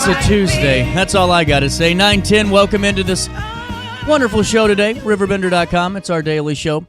It's a Tuesday. That's all I got to say. 9:10, welcome into this wonderful show today, RiverBender.com. It's our daily show.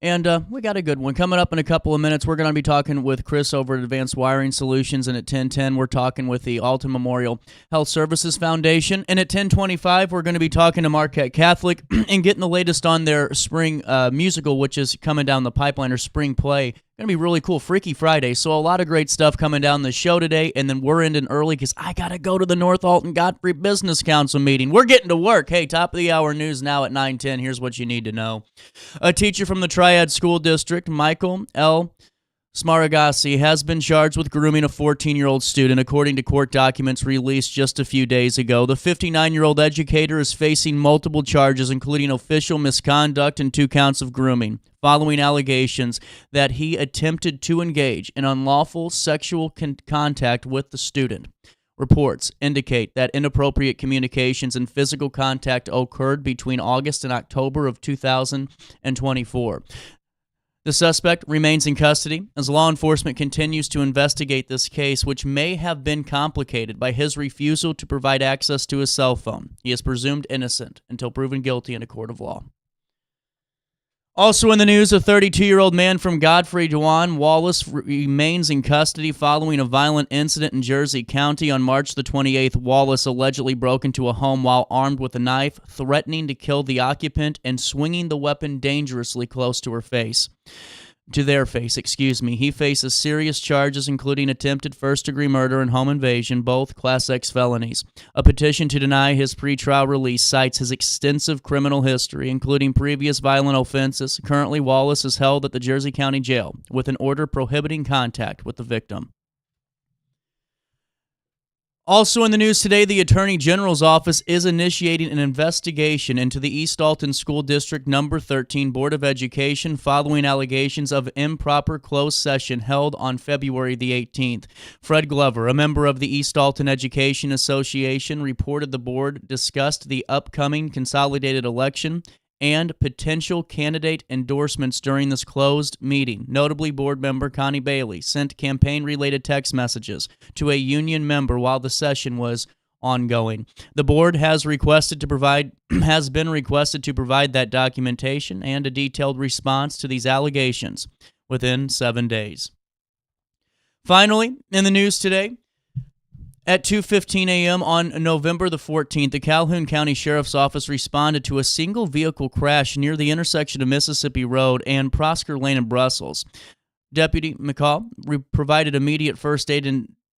And we got a good one. Coming up in a couple of minutes, we're going to be talking with Chris over at Advanced Wiring Solutions. And at 10:10, we're talking with the Alton Memorial Health Services Foundation. And at 10:25, we're going to be talking to Marquette Catholic and getting the latest on their spring musical, which is coming down the pipeline, or spring play. Going to be really cool. Freaky Friday. So a lot of great stuff coming down the show today. And then we're ending early because I got to go to the North Alton Godfrey Business Council meeting. We're getting to work. Hey, top of the hour news now at 9:10. Here's what you need to know. A teacher from the Triad School District, Michael L. Smaragasi, has been charged with grooming a 14-year-old student, according to court documents released just a few days ago. The 59-year-old educator is facing multiple charges, including official misconduct and 2 counts of grooming, following allegations that he attempted to engage in unlawful sexual contact with the student. Reports indicate that inappropriate communications and physical contact occurred between August and October of 2024. The suspect remains in custody as law enforcement continues to investigate this case, which may have been complicated by his refusal to provide access to his cell phone. He is presumed innocent until proven guilty in a court of law. Also in the news, a 32-year-old man from Godfrey, Dewan Wallace, remains in custody following a violent incident in Jersey County. On March the 28th, Wallace allegedly broke into a home while armed with a knife, threatening to kill the occupant and swinging the weapon dangerously close to their face. He faces serious charges, including attempted first-degree murder and home invasion, both Class X felonies. A petition to deny his pretrial release cites his extensive criminal history, including previous violent offenses. Currently, Wallace is held at the Jersey County Jail with an order prohibiting contact with the victim. Also in the news today, the Attorney General's Office is initiating an investigation into the East Alton School District No. 13 Board of Education following allegations of improper closed session held on February the 18th. Fred Glover, a member of the East Alton Education Association, reported the board discussed the upcoming consolidated election and potential candidate endorsements during this closed meeting. Notably, board member Connie Bailey sent campaign-related text messages to a union member while the session was ongoing. The board has been requested to provide that documentation and a detailed response to these allegations within 7 days. Finally, in the news today, at 2:15 a.m. on November the 14th, the Calhoun County Sheriff's Office responded to a single vehicle crash near the intersection of Mississippi Road and Prosker Lane in Brussels. Deputy McCall provided immediate first aid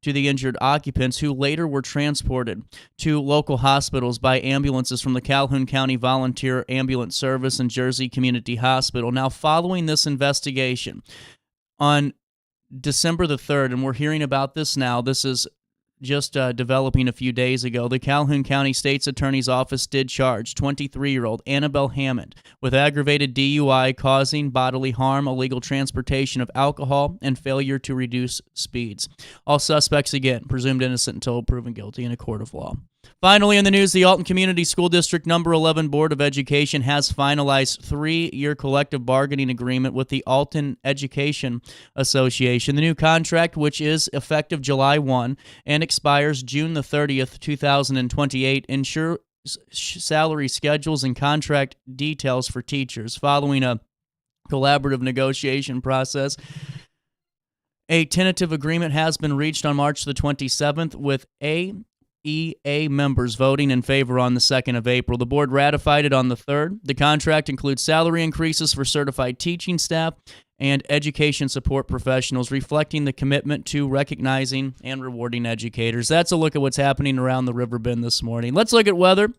to the injured occupants, who later were transported to local hospitals by ambulances from the Calhoun County Volunteer Ambulance Service and Jersey Community Hospital. Now, following this investigation, on December the 3rd, and we're hearing about this now, this is just developing a few days ago, the Calhoun County State's Attorney's Office did charge 23-year-old Annabelle Hammond with aggravated DUI, causing bodily harm, illegal transportation of alcohol, and failure to reduce speeds. All suspects, again, presumed innocent until proven guilty in a court of law. Finally, in the news, the Alton Community School District No. 11 Board of Education has finalized 3-year collective bargaining agreement with the Alton Education Association. The new contract, which is effective July 1 and expires June the 30th, 2028, ensures salary schedules and contract details for teachers. Following a collaborative negotiation process, a tentative agreement has been reached on March the 27th with EA members voting in favor on the 2nd of April. The board ratified it on the 3rd. The contract includes salary increases for certified teaching staff and education support professionals, reflecting the commitment to recognizing and rewarding educators. That's a look at what's happening around the Riverbend this morning. Let's look at weather.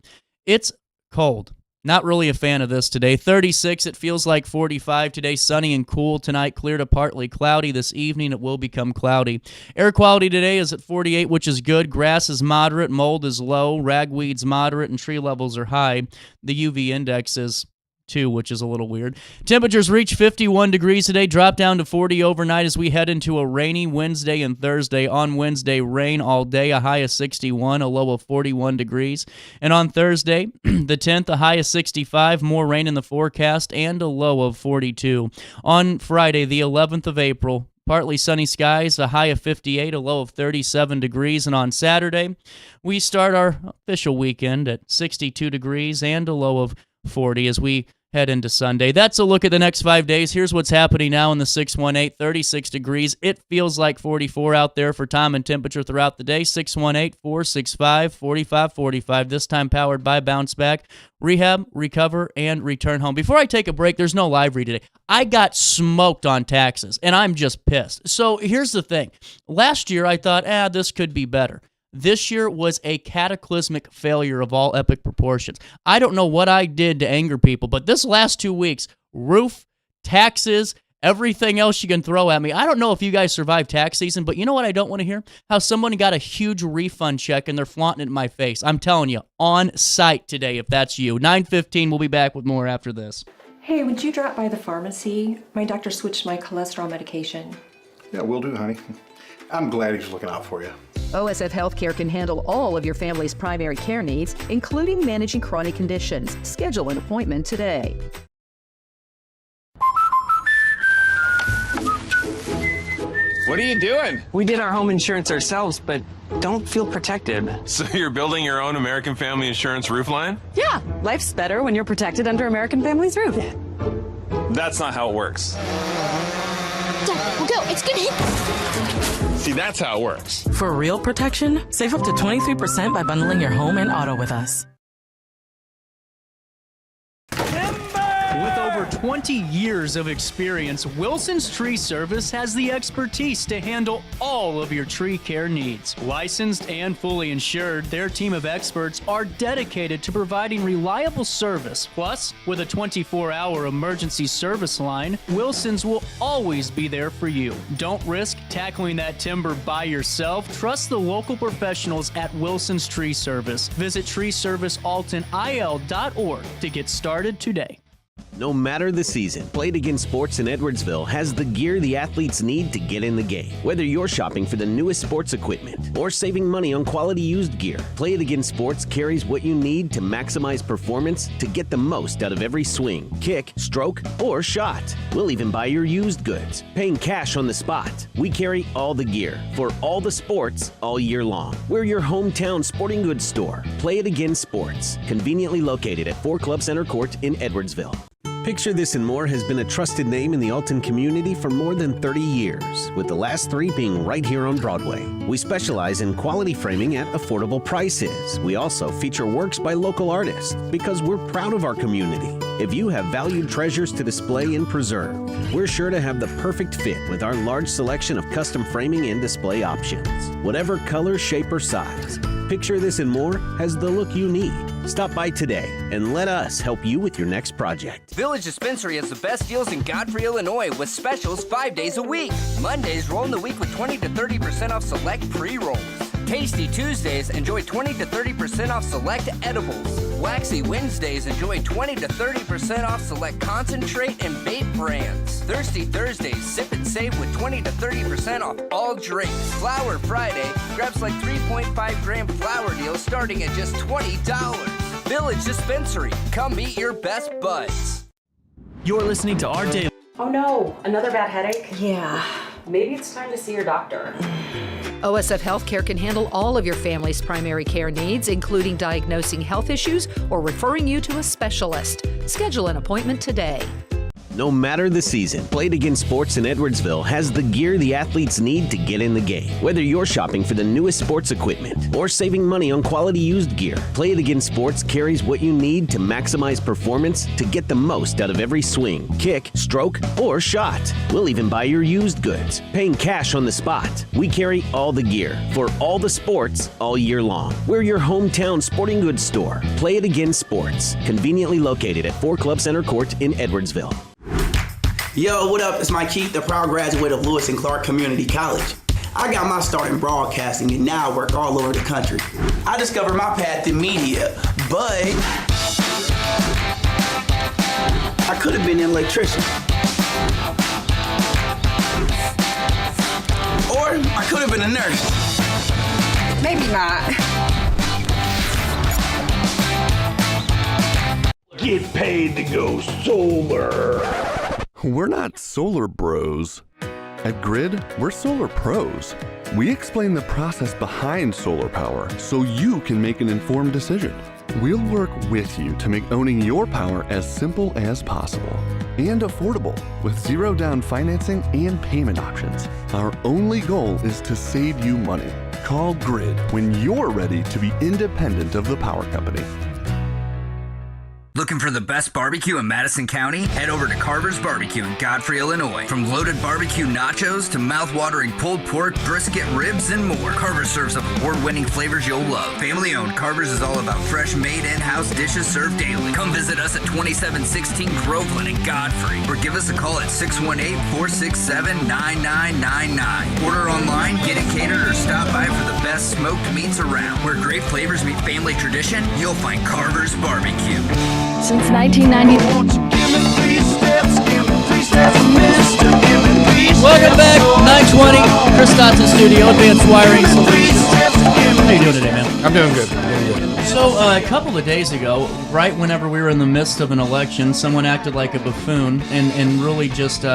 It's cold. Not really a fan of this today. 36, it feels like 45 today. Sunny and cool tonight. Clear to partly cloudy. This evening it will become cloudy. Air quality today is at 48, which is good. Grass is moderate. Mold is low. Ragweed's moderate, and tree levels are high. The UV index is 2, which is a little weird. Temperatures reach 51 degrees today, drop down to 40 overnight as we head into a rainy Wednesday and Thursday. On Wednesday, rain all day, a high of 61, a low of 41 degrees. And on Thursday, the 10th, a high of 65, more rain in the forecast, and a low of 42. On Friday, the 11th of April, partly sunny skies, a high of 58, a low of 37 degrees. And on Saturday, we start our official weekend at 62 degrees and a low of 40 as we head into Sunday. That's a look at the next 5 days. Here's what's happening now in the 618, 36 degrees. It feels like 44 out there for time and temperature throughout the day. 618-465-4545. This time powered by Bounce Back. Rehab, recover, and return home. Before I take a break, there's no live read today. I got smoked on taxes, and I'm just pissed. So here's the thing. Last year, I thought, this could be better. This year was a cataclysmic failure of all epic proportions. I don't know what I did to anger people, but this last 2 weeks, roof, taxes, everything else you can throw at me. I don't know if you guys survived tax season, but you know what I don't want to hear? How someone got a huge refund check and they're flaunting it in my face. I'm telling you, on site today if that's you. 9:15, we'll be back with more after this. Hey, would you drop by the pharmacy? My doctor switched my cholesterol medication. Yeah, will do, honey. I'm glad he's looking out for you. OSF Healthcare can handle all of your family's primary care needs, including managing chronic conditions. Schedule an appointment today. What are you doing? We did our home insurance ourselves, but don't feel protected. So you're building your own American Family Insurance roof line? Yeah, life's better when you're protected under American Family's roof. That's not how it works. Dad, we'll go. It's gonna hit. See, that's how it works. For real protection, save up to 23% by bundling your home and auto with us. With over 20 years of experience, Wilson's Tree Service has the expertise to handle all of your tree care needs. Licensed and fully insured, their team of experts are dedicated to providing reliable service. Plus, with a 24-hour emergency service line, Wilson's will always be there for you. Don't risk tackling that timber by yourself. Trust the local professionals at Wilson's Tree Service. Visit treeservicealtonil.org to get started today. No matter the season, Play It Again Sports in Edwardsville has the gear the athletes need to get in the game. Whether you're shopping for the newest sports equipment or saving money on quality used gear, Play It Again Sports carries what you need to maximize performance to get the most out of every swing, kick, stroke, or shot. We'll even buy your used goods, paying cash on the spot. We carry all the gear for all the sports all year long. We're your hometown sporting goods store. Play It Again Sports, conveniently located at 4 Club Center Court in Edwardsville. Picture This and More has been a trusted name in the Alton community for more than 30 years, with the last 3 being right here on Broadway. We specialize in quality framing at affordable prices. We also feature works by local artists because we're proud of our community. If you have valued treasures to display and preserve, we're sure to have the perfect fit with our large selection of custom framing and display options. Whatever color, shape, or size, Picture This and More has the look you need. Stop by today and let us help you with your next project. Village Dispensary has the best deals in Godfrey, Illinois with specials 5 days a week. Mondays, roll in the week with 20 to 30% off select pre-rolls. Tasty Tuesdays, enjoy 20 to 30% off select edibles. Waxy Wednesdays, enjoy 20 to 30% off select concentrate and vape brands. Thirsty Thursdays, sip and save with 20 to 30% off all drinks. Flower Friday, grab like 3.5 gram flower deals starting at just $20. Village Dispensary, come meet your best buds. You're listening to Our Daily. Oh no, another bad headache? Yeah. Maybe it's time to see your doctor. OSF Healthcare can handle all of your family's primary care needs, including diagnosing health issues or referring you to a specialist. Schedule an appointment today. No matter the season, Play It Again Sports in Edwardsville has the gear the athletes need to get in the game. Whether you're shopping for the newest sports equipment or saving money on quality used gear, Play It Again Sports carries what you need to maximize performance to get the most out of every swing, kick, stroke, or shot. We'll even buy your used goods, paying cash on the spot. We carry all the gear for all the sports all year long. We're your hometown sporting goods store. Play It Again Sports, conveniently located at 4 Club Center Court in Edwardsville. Yo, what up? It's Mike Keith, the proud graduate of Lewis and Clark Community College. I got my start in broadcasting and now I work all over the country. I discovered my path in media, but I could have been an electrician. Or I could have been a nurse. Maybe not. Get paid to go solar. We're not solar bros. At Grid, we're solar pros. We explain the process behind solar power so you can make an informed decision. We'll work with you to make owning your power as simple as possible and affordable with zero down financing and payment options. Our only goal is to save you money. Call Grid when you're ready to be independent of the power company. Looking for the best barbecue in Madison County? Head over to Carver's Barbecue in Godfrey, Illinois. From loaded barbecue nachos to mouth-watering pulled pork, brisket, ribs, and more, Carver's serves up award-winning flavors you'll love. Family-owned, Carver's is all about fresh, made in-house dishes served daily. Come visit us at 2716 Groveland in Godfrey, or give us a call at 618-467-9999. Order online, get it catered, or stop by for the best smoked meats around. Where great flavors meet family tradition, you'll find Carver's Barbecue. Since 1990. Welcome back, 920, Chris Stotts in studio, Advanced Wiring Solutions. How you doing today, man? I'm doing good. So, a couple of days ago, right whenever we were in the midst of an election, someone acted like a buffoon and really just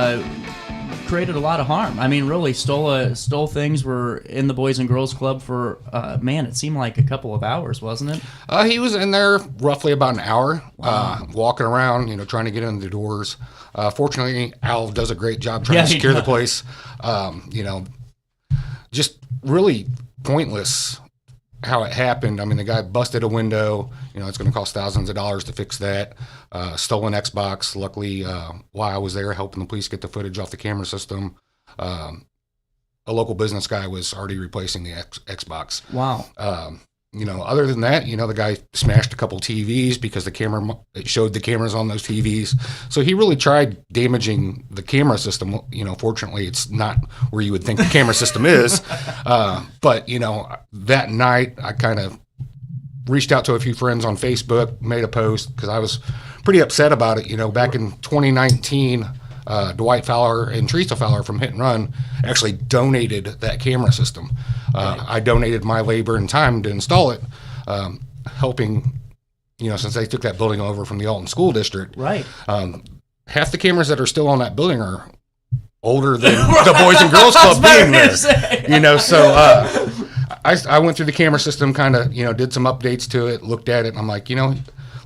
created a lot of harm. I mean, really stole things. Were in the Boys and Girls Club for, it seemed like a couple of hours, wasn't it? He was in there roughly about an hour, walking around, trying to get in the doors. Fortunately, Al does a great job trying to secure the place. Just really pointless how it happened. I mean, the guy busted a window. It's going to cost thousands of dollars to fix that. Stolen Xbox. Luckily, while I was there helping the police get the footage off the camera system, a local business guy was already replacing the Xbox. Wow. Other than that, the guy smashed a couple TVs because it showed the cameras on those TVs. So he really tried damaging the camera system. Fortunately, it's not where you would think the camera system is. But that night I kind of reached out to a few friends on Facebook, made a post because I was pretty upset about it. Back in 2019, Dwight Fowler and Teresa Fowler from Hit and Run actually donated that camera system. I donated my labor and time to install it, helping, since they took that building over from the Alton School District. Right. Half the cameras that are still on that building are older than the Boys and Girls Club being there. So I went through the camera system, kind of, did some updates to it, looked at it, and I'm like,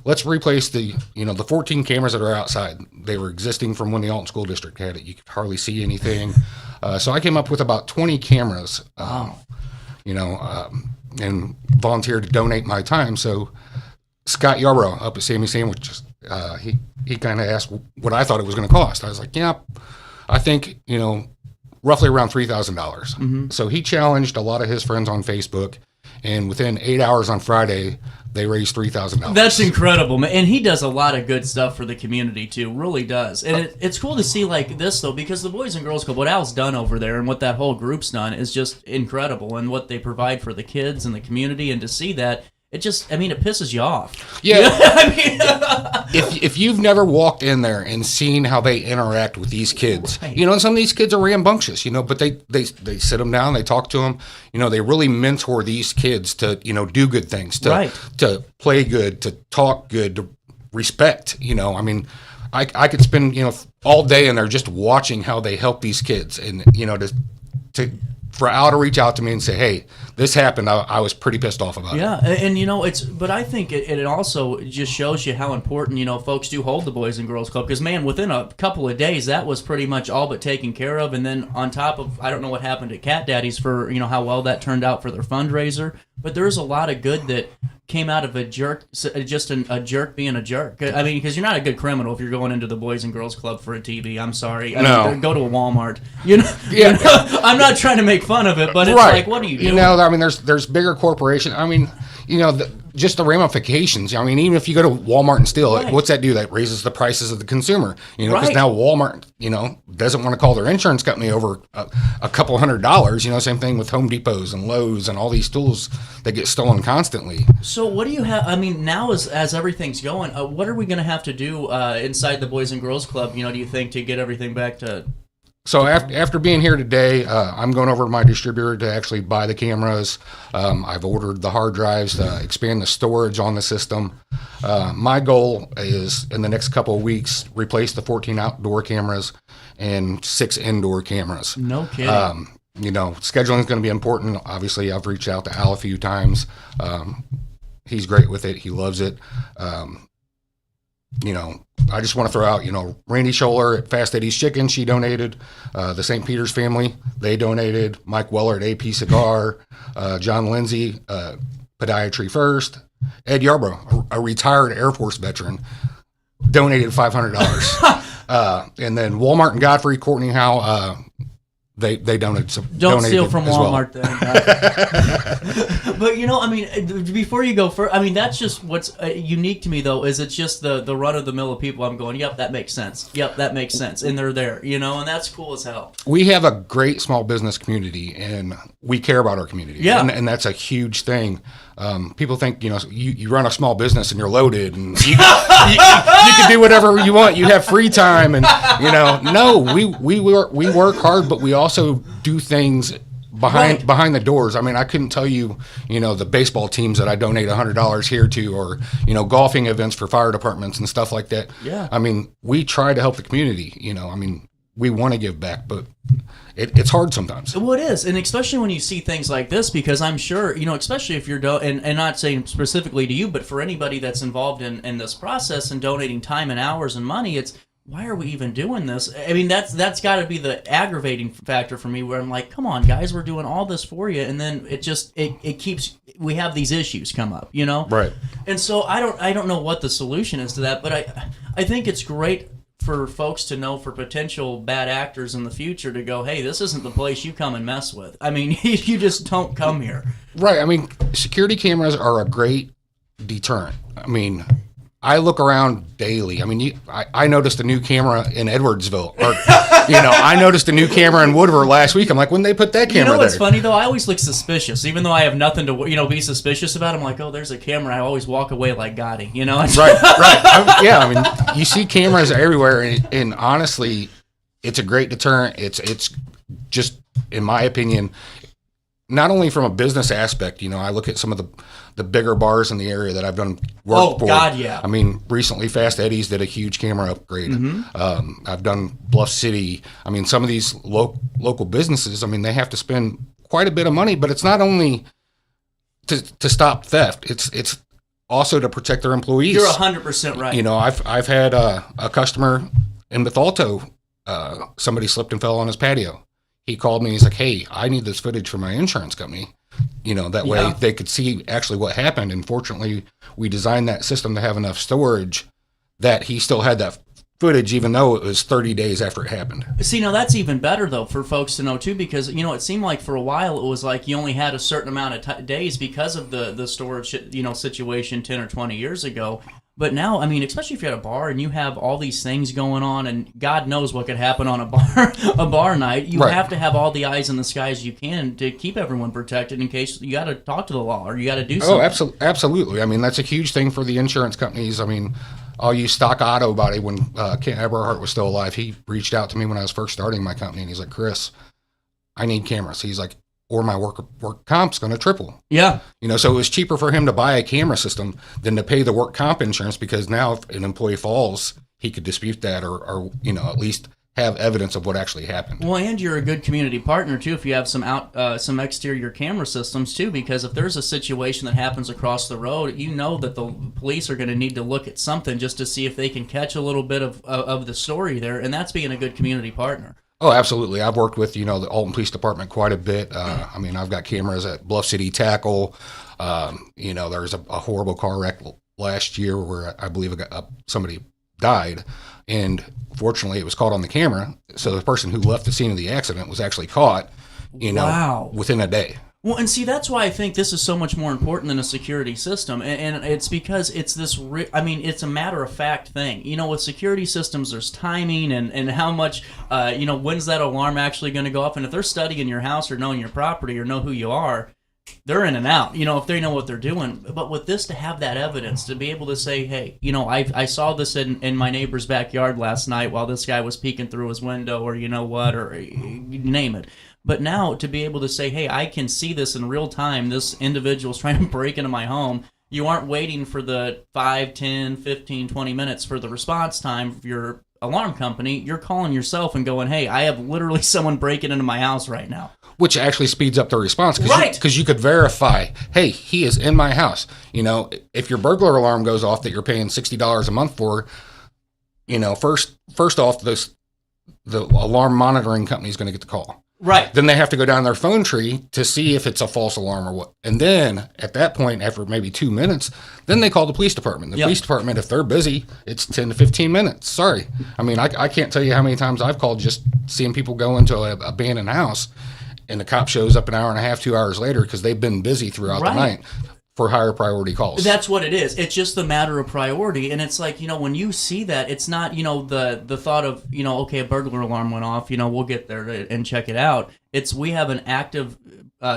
let's replace the 14 cameras that are outside. They were existing from when the Alton School District had it. You could hardly see anything. So I came up with about 20 cameras, and volunteered to donate my time. So Scott Yarbrough up at Sammy Sandwiches, he kind of asked what I thought it was going to cost. I was like, yeah, I think, roughly around $3,000. Mm-hmm. So he challenged a lot of his friends on Facebook, and within 8 hours on Friday, they raised $3,000. That's incredible, man. And he does a lot of good stuff for the community, too. Really does. And it's cool to see like this, though, because the Boys and Girls Club, what Al's done over there and what that whole group's done is just incredible. And what they provide for the kids and the community. And to see that, it pisses you off. Yeah. If you've never walked in there and seen how they interact with these kids, right. And some of these kids are rambunctious, but they sit them down, they talk to them, they really mentor these kids to, do good things, to play good, to talk good, to respect, I could spend, all day in there just watching how they help these kids and, for Al to reach out to me and say, hey, this happened, I was pretty pissed off about it. Yeah, and but I think it also just shows you how important, folks do hold the Boys and Girls Club, because, man, within a couple of days, that was pretty much all but taken care of, and then on top of, I don't know what happened at Cat Daddy's for, how well that turned out for their fundraiser, but there's a lot of good that came out of a jerk, just a jerk being a jerk. I mean, because you're not a good criminal if you're going into the Boys and Girls Club for a TV. I'm sorry. No. Go to a Walmart. Yeah. I'm not trying to make fun of it, but it's like, what are you doing? There's bigger corporations. Just the ramifications. Even if you go to Walmart and steal it, what's that do? That raises the prices of the consumer. Because now Walmart, doesn't want to call their insurance company over a couple $100. Same thing with Home Depots and Lowe's and all these tools that get stolen constantly. So what do you have? Now as everything's going, what are we going to have to do inside the Boys and Girls Club? Do you think to get everything back to So after being here today, I'm going over to my distributor to actually buy the cameras. I've ordered the hard drives to expand the storage on the system. My goal is in the next couple of weeks, replace the 14 outdoor cameras and 6 indoor cameras. No kidding. Scheduling is going to be important. Obviously, I've reached out to Al a few times. He's great with it. He loves it. I just want to throw out, Randy Scholler at Fast Eddie's Chicken, she donated. The St. Peter's family, they donated. Mike Weller at AP Cigar. John Lindsay, Podiatry First. Ed Yarbrough, a retired Air Force veteran, donated $500. And then Walmart and Godfrey, Courtney Howe, they donated some. Don't steal from Walmart. Then. But before you go further, that's just what's unique to me though. Is it's just the run of the mill of people. I'm going, yep, that makes sense. Yep, that makes sense, and they're there, and that's cool as hell. We have a great small business community, and we care about our community. Yeah, and that's a huge thing. People think you run a small business and you're loaded and you can do whatever you want. You have free time, and no, we work hard, but we also do things behind the doors. I couldn't tell you, the baseball teams that I donate $100 here to, or golfing events for fire departments and stuff like that. Yeah, we try to help the community. We want to give back, but it's hard sometimes. Well, it is, and especially when you see things like this, because I'm sure, especially if you're and not saying specifically to you, but for anybody that's involved in this process and donating time and hours and money, it's why are we even doing this? That's got to be the aggravating factor for me, where I'm like, come on, guys, we're doing all this for you, and then it keeps, we have these issues come up, Right. And so I don't know what the solution is to that, but I think it's great for folks to know, for potential bad actors in the future, to go, hey, this isn't the place you come and mess with. You just don't come here. Right. Security cameras are a great deterrent. I look around daily. I noticed a new camera in Edwardsville. Or, I noticed a new camera in Woodward last week. I'm like, when they put that camera there? What's funny, though? I always look suspicious. Even though I have nothing to, be suspicious about. I'm like, oh, there's a camera. I always walk away like Gotti, Right. You see cameras everywhere, and honestly, it's a great deterrent. It's just, in my opinion, not only from a business aspect, I look at some of the bigger bars in the area that I've done work for. Oh, God, yeah. Recently, Fast Eddie's did a huge camera upgrade. Mm-hmm. I've done Bluff City. Some of these local businesses, they have to spend quite a bit of money, but it's not only to stop theft. It's also to protect their employees. You're 100% right. I've had a customer in Bethalto, somebody slipped and fell on his patio. He called me. He's like, hey, I need this footage for my insurance company. That way they could see actually what happened. And fortunately, we designed that system to have enough storage that he still had that footage, even though it was 30 days after it happened. See, now that's even better, though, for folks to know, too, because, it seemed like for a while it was like you only had a certain amount of days because of the storage, situation 10 or 20 years ago. But now, especially if you're at a bar and you have all these things going on, and God knows what could happen on a bar night, you have to have all the eyes in the sky as you can to keep everyone protected in case you got to talk to the law or you got to do something. Oh, absolutely. That's a huge thing for the insurance companies. I'll use Stock Auto Body. When Kent Eberhardt was still alive, he reached out to me when I was first starting my company, and he's like, Chris, I need cameras. He's like, or my work comp's going to triple. Yeah. So it was cheaper for him to buy a camera system than to pay the work comp insurance, because now if an employee falls, he could dispute that or at least have evidence of what actually happened. Well, and you're a good community partner, too, if you have some exterior camera systems, too, because if there's a situation that happens across the road, that the police are going to need to look at something just to see if they can catch a little bit of the story there, and that's being a good community partner. Oh, absolutely. I've worked with, the Alton Police Department quite a bit. I've got cameras at Bluff City Tackle. There was a horrible car wreck last year where I believe somebody died, and fortunately it was caught on the camera. So the person who left the scene of the accident was actually caught, within a day. Well, and see, that's why I think this is so much more important than a security system, and it's because it's this. It's a matter-of-fact thing. With security systems, there's timing and how much. When's that alarm actually going to go off? And if they're studying your house or knowing your property or know who you are, they're in and out, if they know what they're doing. But with this, to have that evidence, to be able to say, hey, I saw this in my neighbor's backyard last night while this guy was peeking through his window, or or you name it. But now to be able to say, hey, I can see this in real time, this individual's trying to break into my home. You aren't waiting for the 5, 10, 15, 20 minutes for the response time of your alarm company. You're calling yourself and going, hey, I have literally someone breaking into my house right now. Which actually speeds up the response, Right. Because you could verify, hey, he is in my house. If your burglar alarm goes off that you're paying $60 a month for, first off, the alarm monitoring company is going to get the call. Right. Then they have to go down their phone tree to see if it's a false alarm or what. And then at that point, after maybe 2 minutes, then they call the police department. The police department, if they're busy, it's 10 to 15 minutes. Sorry. I mean, I can't tell you how many times I've called just seeing people go into an abandoned house and the cop shows up an hour and a half, 2 hours later because they've been busy throughout the night for higher priority calls. That's what it is. It's just the matter of priority. And it's like, when you see that, it's not, the thought of, okay, a burglar alarm went off, we'll get there and check it out. It's we have an active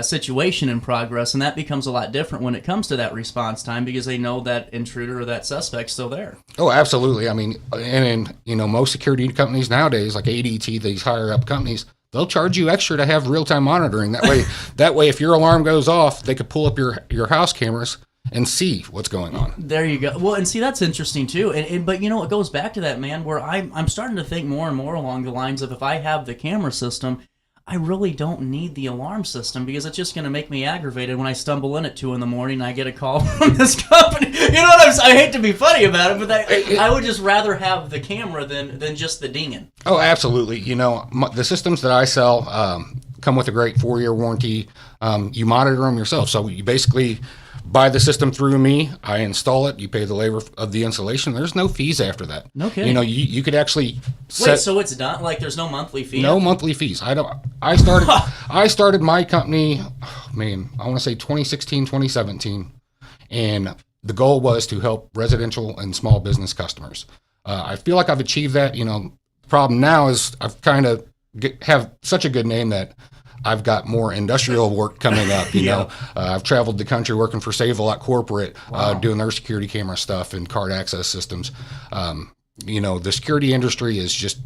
situation in progress, and that becomes a lot different when it comes to that response time because they know that intruder or that suspect's still there. Oh, absolutely. I mean, and most security companies nowadays, like ADT, these higher up companies, they'll charge you extra to have real-time monitoring. That way, if your alarm goes off, they could pull up your house cameras and see what's going on. There you go. Well, and see, that's interesting too. But it goes back to that, man, where I'm starting to think more and more along the lines of if I have the camera system, I really don't need the alarm system because it's just going to make me aggravated when I stumble in at 2 a.m. and I get a call from this company. You know what I'm saying? I hate to be funny about it, but I would just rather have the camera than just the dinging. Oh, absolutely. The systems that I sell come with a great 4-year warranty. You monitor them yourself. So you basically buy the system through me. I install it. You pay the labor of the installation. There's no fees after that. No kidding. You could actually wait. So it's done. Like there's no monthly fee. No monthly fees. I started my company. Oh, man, I want to say 2016, 2017, and the goal was to help residential and small business customers. I feel like I've achieved that. The problem now is I've kind of have such a good name that I've got more industrial work coming up. I've traveled the country working for Save-A-Lot Corporate, doing their security camera stuff and card access systems. The security industry is just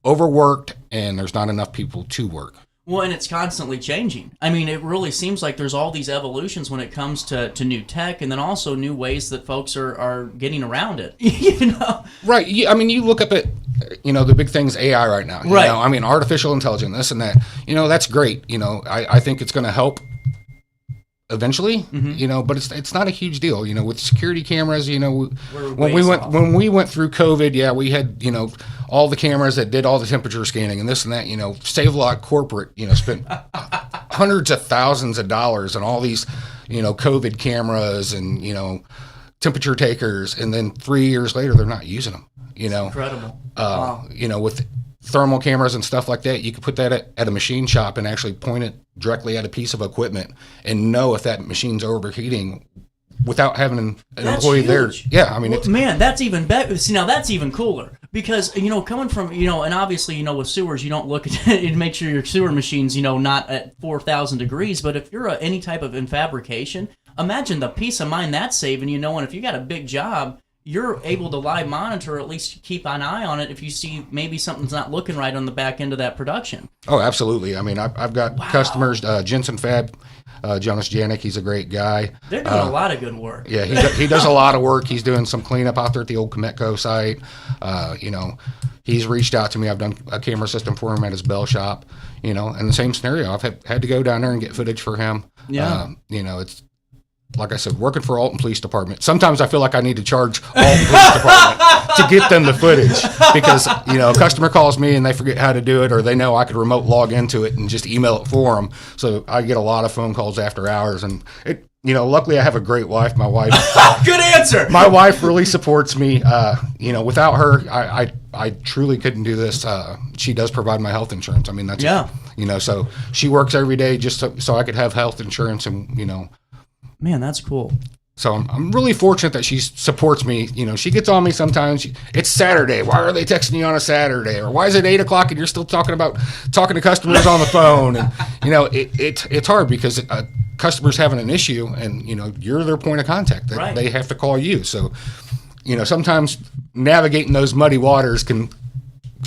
overworked, and there's not enough people to work. Well, and it's constantly changing. I mean, it really seems like there's all these evolutions when it comes to new tech, and then also new ways that folks are getting around it. Right. I mean, you look up at the big thing's AI right now. Right. I mean, artificial intelligence, this and that. That's great. I think it's going to help eventually. But it's not a huge deal. With security cameras. When we went through COVID, we had all the cameras that did all the temperature scanning and this and that. Save-A-Lot Corporate spent hundreds of thousands of dollars on all these COVID cameras and temperature takers, and then 3 years later they're not using them. Incredible. Wow. With thermal cameras and stuff like that, you could put that at a machine shop and actually point it directly at a piece of equipment and know if that machine's overheating without having an employee there. Yeah, I mean, man, that's even better. See, now that's even cooler because coming from and obviously with sewers, you don't look at it and make sure your sewer machine's not at 4,000 degrees. But if you're any type of in fabrication, imagine the peace of mind that's saving and if you got a big job, you're able to live monitor, at least keep an eye on it if you see maybe something's not looking right on the back end of that production. Oh, absolutely. I mean, I've got customers, Jensen Fab, Jonas Janik, he's a great guy. They're doing a lot of good work. Yeah, he does a lot of work. He's doing some cleanup out there at the old Cometco site. He's reached out to me. I've done a camera system for him at his Bell shop, in the same scenario. I've had to go down there and get footage for him. Yeah. It's, like I said, working for Alton Police Department. Sometimes I feel like I need to charge Alton Police Department to get them the footage because, a customer calls me and they forget how to do it, or they know I could remote log into it and just email it for them. So I get a lot of phone calls after hours, and luckily I have a great wife. My wife. Good answer. My wife really supports me. Without her, I truly couldn't do this. She does provide my health insurance. I mean, that's so she works every day just so I could have health insurance and Man, that's cool. So I'm really fortunate that she supports me. She gets on me sometimes. It's Saturday. Why are they texting you on a Saturday? Or why is it 8 o'clock and you're still talking to customers on the phone? And it's hard because customers having an issue, and you're their point of contact. Right. They have to call you. So, sometimes navigating those muddy waters can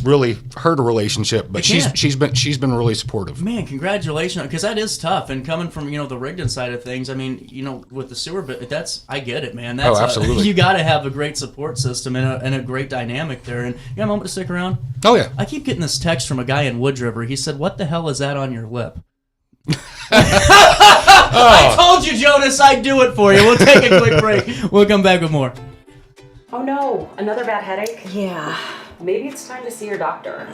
really hurt a relationship. But she's been really supportive. Man, congratulations, because that is tough. And coming from the Rigdon side of things, I mean, with the sewer, but I get it, man. That's absolutely. You got to have a great support system and a great dynamic there. And you got a moment to stick around? Oh yeah. I keep getting this text from a guy in Wood River. He said, "What the hell is that on your lip?" I told you, Jonas, I'd do it for you. We'll take a quick break. We'll come back with more. Oh no, another bad headache? Yeah. Maybe it's time to see your doctor.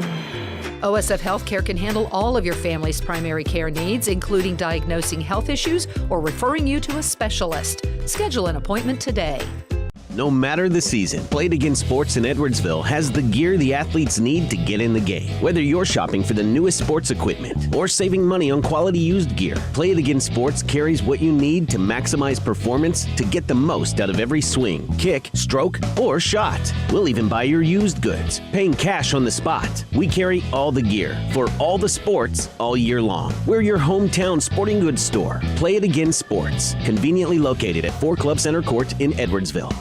OSF Healthcare can handle all of your family's primary care needs, including diagnosing health issues or referring you to a specialist. Schedule an appointment today. No matter the season, Play It Again Sports in Edwardsville has the gear the athletes need to get in the game. Whether you're shopping for the newest sports equipment or saving money on quality used gear, Play It Again Sports carries what you need to maximize performance to get the most out of every swing, kick, stroke, or shot. We'll even buy your used goods, paying cash on the spot. We carry all the gear for all the sports all year long. We're your hometown sporting goods store. Play It Again Sports, conveniently located at 4 Club Center Court in Edwardsville.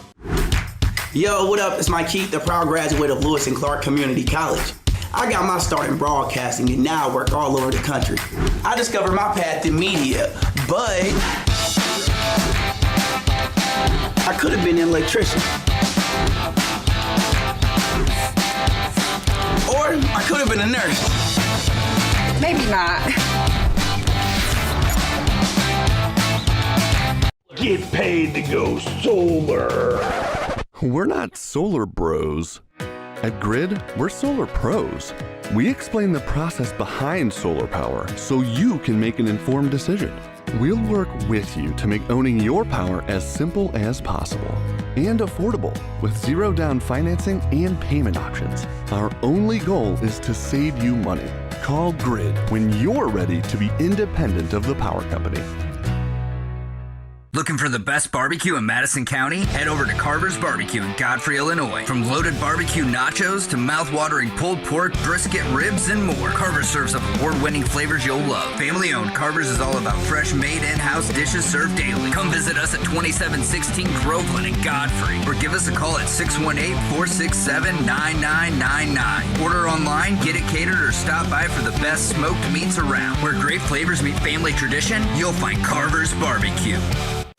Yo, what up? It's Mike Keith, the proud graduate of Lewis and Clark Community College. I got my start in broadcasting and now I work all over the country. I discovered my path in media, but I could have been an electrician. Or I could have been a nurse. Maybe not. Get paid to go solar. We're not solar bros. At Grid, we're solar pros. We explain the process behind solar power so you can make an informed decision. We'll work with you to make owning your power as simple as possible and affordable with zero down financing and payment options. Our only goal is to save you money. Call Grid when you're ready to be independent of the power company. Looking for the best barbecue in Madison County? Head over to Carver's Barbecue in Godfrey, Illinois. From loaded barbecue nachos to mouth-watering pulled pork, brisket, ribs, and more, Carver's serves up award-winning flavors you'll love. Family-owned, Carver's is all about fresh, made in-house dishes served daily. Come visit us at 2716 Groveland in Godfrey, or give us a call at 618-467-9999. Order online, get it catered, or stop by for the best smoked meats around. Where great flavors meet family tradition, you'll find Carver's Barbecue.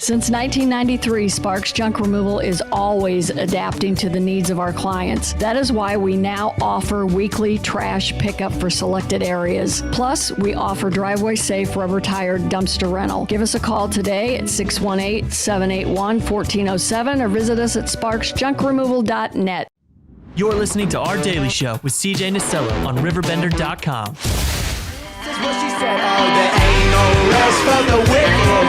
Since 1993, Sparks Junk Removal is always adapting to the needs of our clients. That is why we now offer weekly trash pickup for selected areas. Plus, we offer driveway-safe rubber-tired dumpster rental. Give us a call today at 618-781-1407 or visit us at sparksjunkremoval.net. You're listening to Our Daily Show with CJ Nasello on RiverBender.com. This is what she said. Oh, there ain't no rest for the wicked.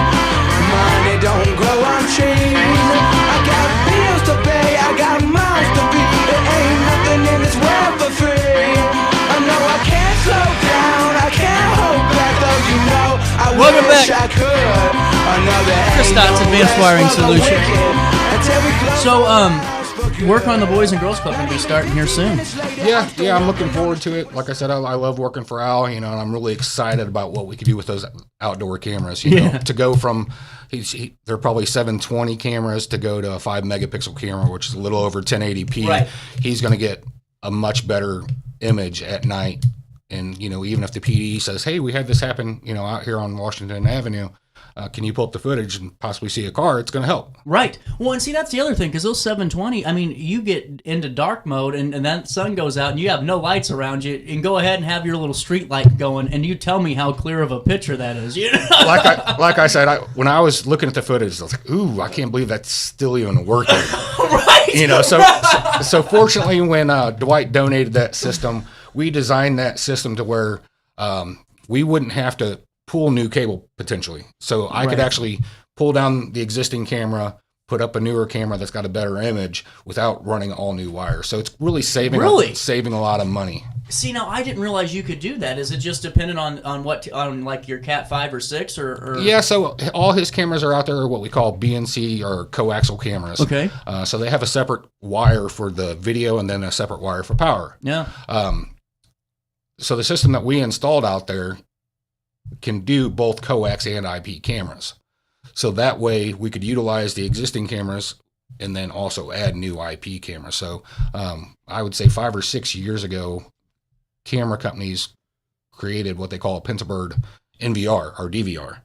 Money don't grow on trees. I got bills to pay, I got mouths to feed. There ain't nothing in this world for free. I know I can't slow down, I can't hold back, though you know I Welcome wish back. I could. Another Stotts Advanced Wiring Solutions. So, work on the Boys and Girls Club going to be starting here soon. Yeah, I'm looking forward to it. Like I said, I love working for Al, and I'm really excited about what we could do with those outdoor cameras. You know, to go from they're probably 720 cameras to go to a 5 megapixel camera, which is a little over 1080p. Right. He's going to get a much better image at night. And, even if the PD says, hey, we had this happen, out here on Washington Avenue, can you pull up the footage and possibly see a car? It's going to help. Right. Well, and see, that's the other thing, because those 720, I mean, you get into dark mode, and then the sun goes out, and you have no lights around you, and go ahead and have your little street light going, and you tell me how clear of a picture that is. Like I said, when I was looking at the footage, I was like, ooh, I can't believe that's still even working. Right. So fortunately, when Dwight donated that system, we designed that system to where we wouldn't have to pull new cable potentially. So I could actually pull down the existing camera, put up a newer camera that's got a better image without running all new wires. So it's really saving a lot of money. See, now I didn't realize you could do that. Is it just dependent on like your Cat 5 or 6 or? Yeah, so all his cameras are out there, what we call BNC or coaxial cameras. Okay. So they have a separate wire for the video and then a separate wire for power. Yeah. So the system that we installed out there can do both coax and IP cameras. So that way we could utilize the existing cameras and then also add new IP cameras. So I would say 5 or 6 years ago, camera companies created what they call a Pentabird NVR or DVR.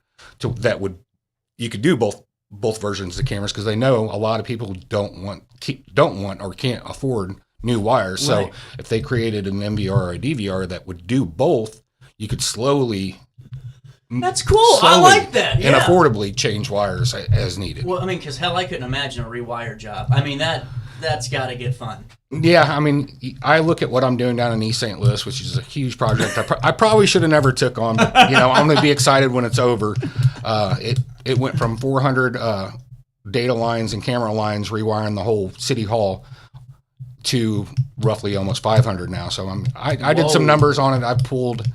You could do both versions of the cameras because they know a lot of people don't want or can't afford new wires. Right. So if they created an NVR or a DVR that would do both, you could slowly. That's cool. I like that. Yeah. And affordably change wires as needed. Well, I mean, because hell, I couldn't imagine a rewire job. I mean, that's got to get fun. Yeah, I mean, I look at what I'm doing down in East St. Louis, which is a huge project. I probably should have never took on, but I'm going to be excited when it's over. It went from 400 data lines and camera lines rewiring the whole city hall to roughly almost 500 now. So I did some numbers on it. I pulled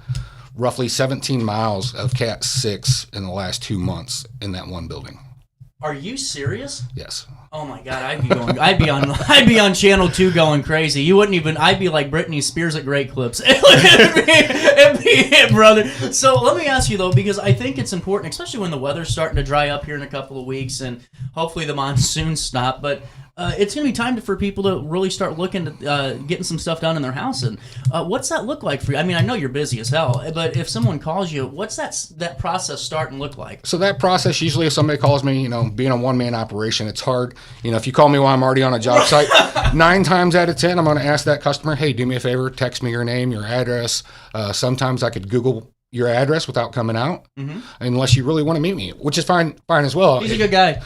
roughly 17 miles of Cat 6 in the last 2 months in that one building. Are you serious? Yes. Oh my God, I'd be on Channel 2 going crazy. You wouldn't even. I'd be like Britney Spears at Great Clips. It'd be it, brother. So let me ask you though, because I think it's important, especially when the weather's starting to dry up here in a couple of weeks, and hopefully the monsoons stop. But it's going to be time for people to really start looking at getting some stuff done in their house. And what's that look like for you? I mean, I know you're busy as hell, but if someone calls you, what's that process start and look like? So that process, usually if somebody calls me, being a one-man operation, it's hard. If you call me while I'm already on a job site, 9 times out of 10, I'm going to ask that customer, hey, do me a favor, text me your name, your address. Sometimes I could Google your address without coming out, unless you really want to meet me, which is fine as well. He's a good guy.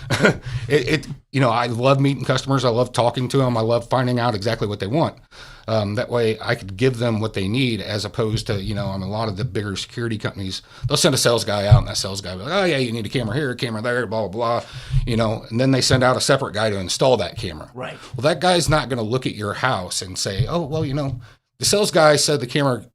I love meeting customers. I love talking to them. I love finding out exactly what they want. That way I could give them what they need, as opposed to, a lot of the bigger security companies, they'll send a sales guy out, and that sales guy will be like, oh yeah, you need a camera here, a camera there, blah, blah, blah, and then they send out a separate guy to install that camera. Right. Well, that guy's not going to look at your house and say, oh, well, the sales guy said the camera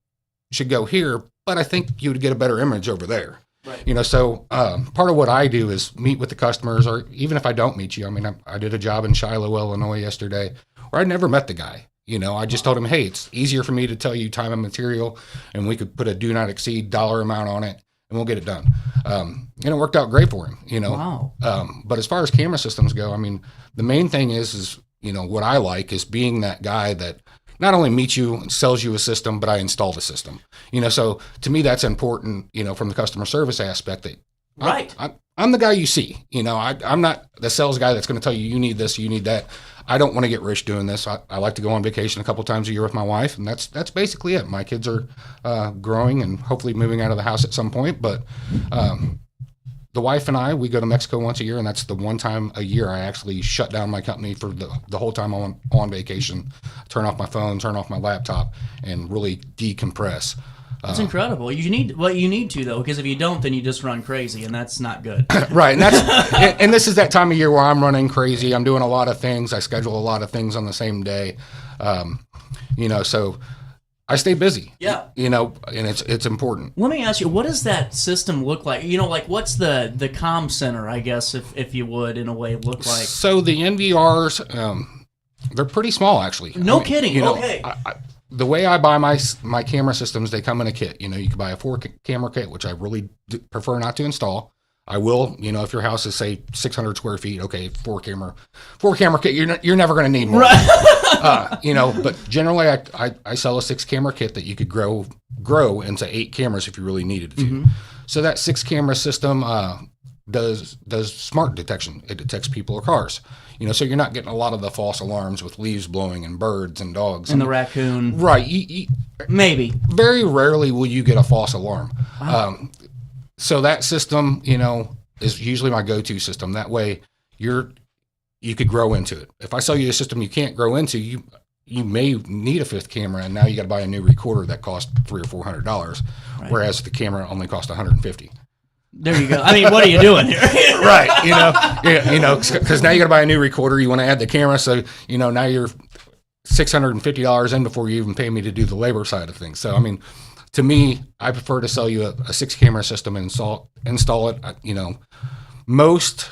should go here, but I think you would get a better image over there. Right. So part of what I do is meet with the customers, or even if I don't meet you, I mean, I did a job in Shiloh, Illinois yesterday where I never met the guy. I just told him, hey, it's easier for me to tell you time and material, and we could put a do not exceed dollar amount on it, and we'll get it done. And it worked out great for him, Wow. But as far as camera systems go, I mean, the main thing is what I like is being that guy that not only meets you and sells you a system, but I install the system. So to me, that's important, from the customer service aspect, that right. I'm the guy you see. I'm not the sales guy that's going to tell you, you need this, you need that. I don't want to get rich doing this. I like to go on vacation a couple times a year with my wife, and that's basically it. My kids are growing and hopefully moving out of the house at some point, but the wife and I, we go to Mexico once a year, and that's the one time a year I actually shut down my company for the whole time I'm on vacation, turn off my phone, turn off my laptop, and really decompress. That's incredible. You need to, though, because if you don't, then you just run crazy, and that's not good. Right, and this is that time of year where I'm running crazy. I'm doing a lot of things. I schedule a lot of things on the same day. So I stay busy. Yeah. And it's important. Let me ask you, what does that system look like? What's the comm center, I guess, if you would, in a way, look like? So the NVRs, they're pretty small, actually. No kidding. Okay. The way I buy my camera systems, they come in a kit. You can buy a 4-camera kit, which I really prefer not to install. I will, if your house is, say, 600 square feet, okay, 4-camera kit, you're never going to need more. Right. But generally I sell a 6-camera kit that you could grow into 8 cameras if you really needed to. Mm-hmm. So that 6-camera system does smart detection. It detects people or cars. So you're not getting a lot of the false alarms with leaves blowing and birds and dogs. And the raccoon. Right. Maybe. Very rarely will you get a false alarm. Wow. So that system, is usually my go-to system. That way you could grow into it. If I sell you a system you can't grow into, you may need a 5th camera, and now you got to buy a new recorder that costs $300 or $400, right. Whereas the camera only costs $150. There you go. I mean, what are you doing here? Right. Because now you got to buy a new recorder. You want to add the camera. So, now you're $650 in before you even pay me to do the labor side of things. So, I mean, to me, I prefer to sell you a 6-camera system and install it. Most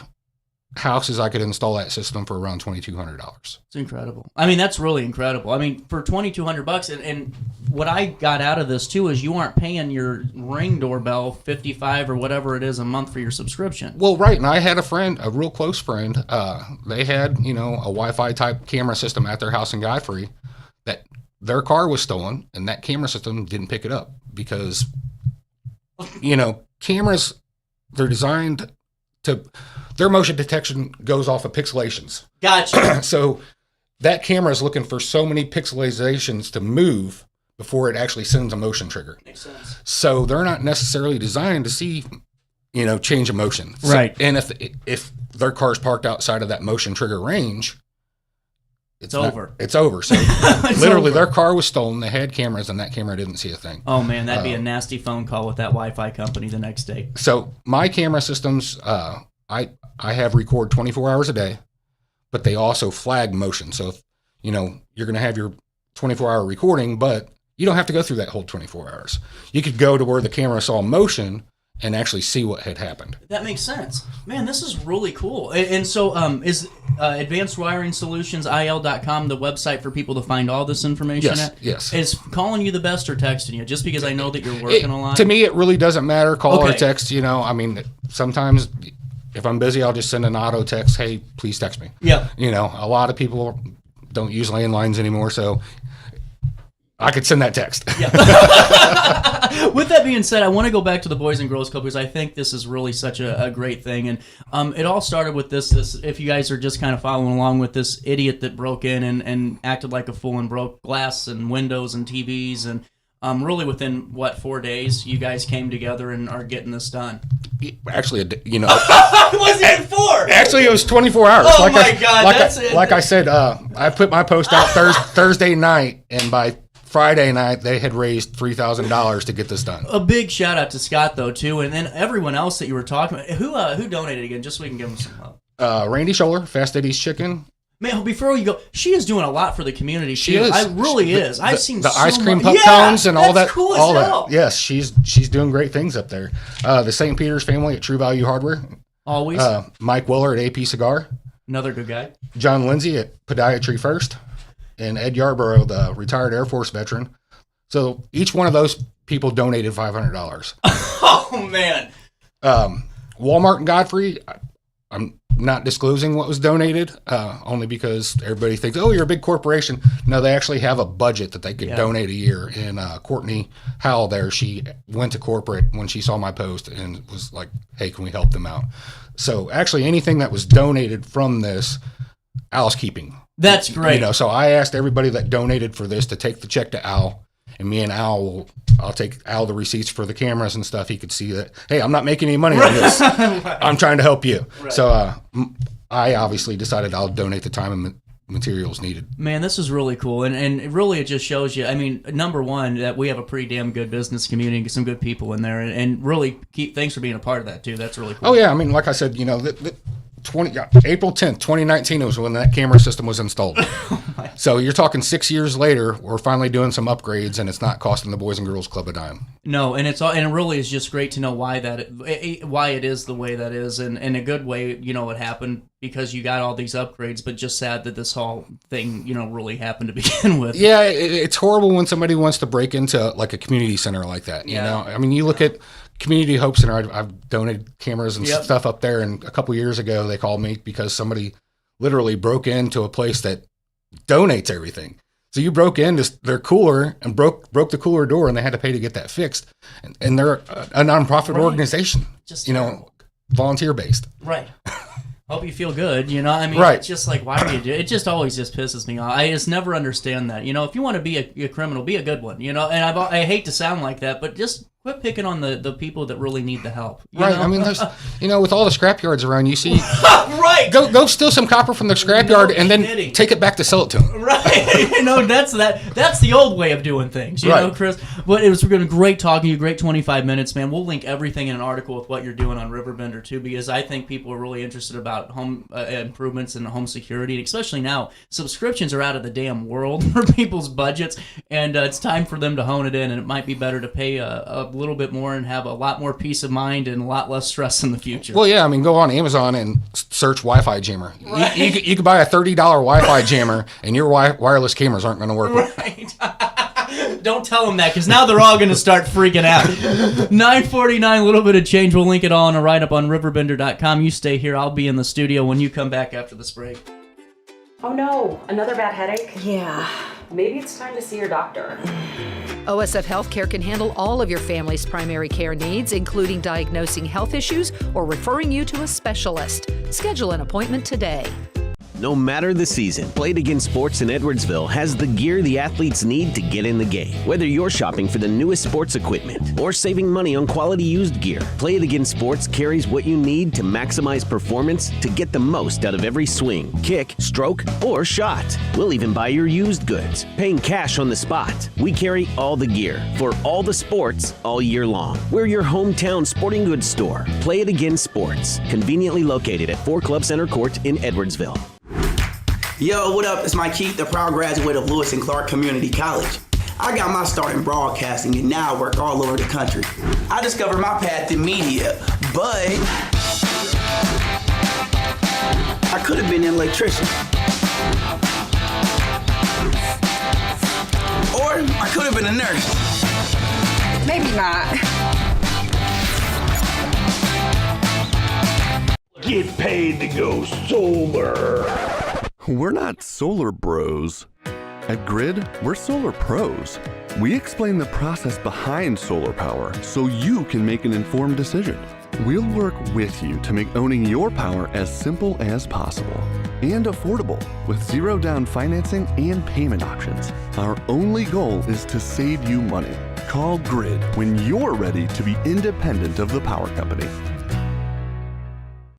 houses, I could install that system for around $2,200. It's incredible. I mean, that's really incredible. I mean, for $2,200, and what I got out of this too is you aren't paying your Ring doorbell $55 or whatever it is a month for your subscription. Well, right, and I had a friend, a real close friend. They had, you know, a Wi-Fi type camera system at their house in Godfrey. That their car was stolen, and that camera system didn't pick it up because, you know, cameras, they're designed to, their motion detection goes off of pixelations. Gotcha. So that camera is looking for so many pixelizations to move before it actually sends a motion trigger. Makes sense. So they're not necessarily designed to see, you know, change of motion. Right. And if their car's parked outside of that motion trigger range, it's over. It's over. So literally their car was stolen. They had cameras and that camera didn't see a thing. Oh man, that'd be a nasty phone call with that Wi-Fi company the next day. So my camera systems, I have record 24 hours a day, but they also flag motion. So if, you know, you're going to have your 24-hour recording, but you don't have to go through that whole 24 hours. You could go to where the camera saw motion and actually see what had happened. That makes sense. Man, this is really cool. And so is Advanced Wiring Solutions, IL.com, the website for people to find all this information Yes, at? yes. Is calling you the best or texting you? Just because I know that you're working a lot? To me, it really doesn't matter. Call or Okay. text, you know. I mean, sometimes if I'm busy, I'll just send an auto text, hey, please text me. Yeah. You know, a lot of people don't use landlines anymore, so I could send that text. With that being said, I want to go back to the Boys and Girls Club because I think this is really such a great thing. And it all started with this, if you guys are just kind of following along with this idiot that broke in and acted like a fool and broke glass and windows and TVs. And really within, 4 days, you guys came together and are getting this done. Actually, you know. It wasn't even 4! Actually, it was 24 hours. Oh my God, that's it. Like I said, I put my post out Thursday night, and by Friday night, they had raised $3,000 to get this done. A big shout out to Scott though too, and then everyone else that you were talking about. Who donated again, just so we can give them some love. Randy Scholler, Fast Eddie's Chicken. Man, before you go, she is doing a lot for the community. She is. I really is. I've seen the so ice cream much. puck cones and all that. Cool all as hell. that. Yes, she's doing great things up there. The St. Peter's family at True Value Hardware. Always. Mike Weller at AP Cigar. Another good guy. John Lindsay at Podiatry First, and Ed Yarborough, the retired Air Force veteran. So each one of those people donated $500. Oh man. Walmart and Godfrey, I'm not disclosing what was donated, only because everybody thinks, oh, you're a big corporation. No, they actually have a budget that they could donate a year. And Courtney Howell there, she went to corporate when she saw my post and was like, hey, can we help them out? So actually anything that was donated from this, Al's keeping. That's great. You know, so I asked everybody that donated for this to take the check to Al. And me and Al I'll take Al the receipts for the cameras and stuff. He could see that, hey, I'm not making any money on this. I'm trying to help you. Right. So I obviously decided I'll donate the time and materials needed. Man, this is really cool. And really it just shows you, I mean, number one, that we have a pretty damn good business community and some good people in there. And really, thanks for being a part of that, too. That's really cool. Oh, yeah. I mean, like I said, you know, April 10th, 2019 was when that camera system was installed. So you're talking 6 years later, we're finally doing some upgrades, and it's not costing the Boys and Girls Club a dime. No, and it really is just great to know why it is the way that is, and in a good way, you know, it happened because you got all these upgrades, but just sad that this whole thing, you know, really happened to begin with. Yeah, it's horrible when somebody wants to break into like a community center like that. You know, I mean, you look at Community Hope Center. I've donated cameras and stuff up there, and a couple years ago they called me because somebody literally broke into a place that donates everything. So you broke into their cooler and broke the cooler door, and they had to pay to get that fixed. And they're a nonprofit organization, just volunteer based. Right. Hope you feel good, you know. I mean, It's just like, why do you do it? It just always just pisses me off. I just never understand that. You know, if you want to be a criminal, be a good one. You know, and I hate to sound like that, but just quit picking on the people that really need the help. Right. Know? I mean, there's, you know, with all the scrapyards around, you see, right. Go steal some copper from the scrapyard and then take it back to sell it to them. Right. You know, that's the old way of doing things. You know, Chris. But it was great talking to you. Great 25 minutes, man. We'll link everything in an article with what you're doing on RiverBender too, because I think people are really interested about home improvements and home security, and especially now subscriptions are out of the damn world for people's budgets, and it's time for them to hone it in. And it might be better to pay a little bit more and have a lot more peace of mind and a lot less stress in the future. Well, yeah, I mean, go on Amazon and search Wi-Fi jammer. Right. You could buy a $30 Wi-Fi jammer, and your wireless cameras aren't going to work. Right. Don't tell them that, because now they're all going to start freaking out. 9:49, a little bit of change. We'll link it all in a write-up on RiverBender.com. You stay here. I'll be in the studio when you come back after this break. Oh no, another bad headache? Yeah. Maybe it's time to see your doctor. OSF Healthcare can handle all of your family's primary care needs, including diagnosing health issues or referring you to a specialist. Schedule an appointment today. No matter the season, Play It Again Sports in Edwardsville has the gear the athletes need to get in the game. Whether you're shopping for the newest sports equipment or saving money on quality used gear, Play It Again Sports carries what you need to maximize performance to get the most out of every swing, kick, stroke, or shot. We'll even buy your used goods, paying cash on the spot. We carry all the gear for all the sports all year long. We're your hometown sporting goods store. Play It Again Sports, conveniently located at 4 Club Center Court in Edwardsville. Yo, what up? It's Mike Keith, the proud graduate of Lewis and Clark Community College. I got my start in broadcasting and now I work all over the country. I discovered my path in media, but I could have been an electrician. Or I could have been a nurse. Maybe not. Get paid to go solar. We're not solar bros. At Grid, we're solar pros. We explain the process behind solar power so you can make an informed decision. We'll work with you to make owning your power as simple as possible and affordable with zero down financing and payment options. Our only goal is to save you money. Call Grid when you're ready to be independent of the power company.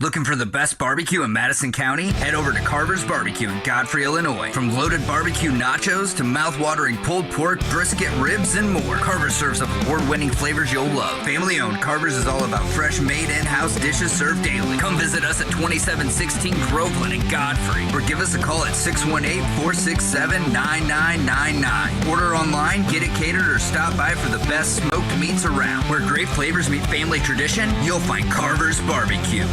Looking for the best barbecue in Madison County? Head over to Carver's Barbecue in Godfrey, Illinois. From loaded barbecue nachos to mouth-watering pulled pork, brisket, ribs, and more, Carver's serves up award-winning flavors you'll love. Family-owned, Carver's is all about fresh, made in-house dishes served daily. Come visit us at 2716 Groveland in Godfrey, or give us a call at 618-467-9999. Order online, get it catered, or stop by for the best smoked meats around. Where great flavors meet family tradition, you'll find Carver's Barbecue.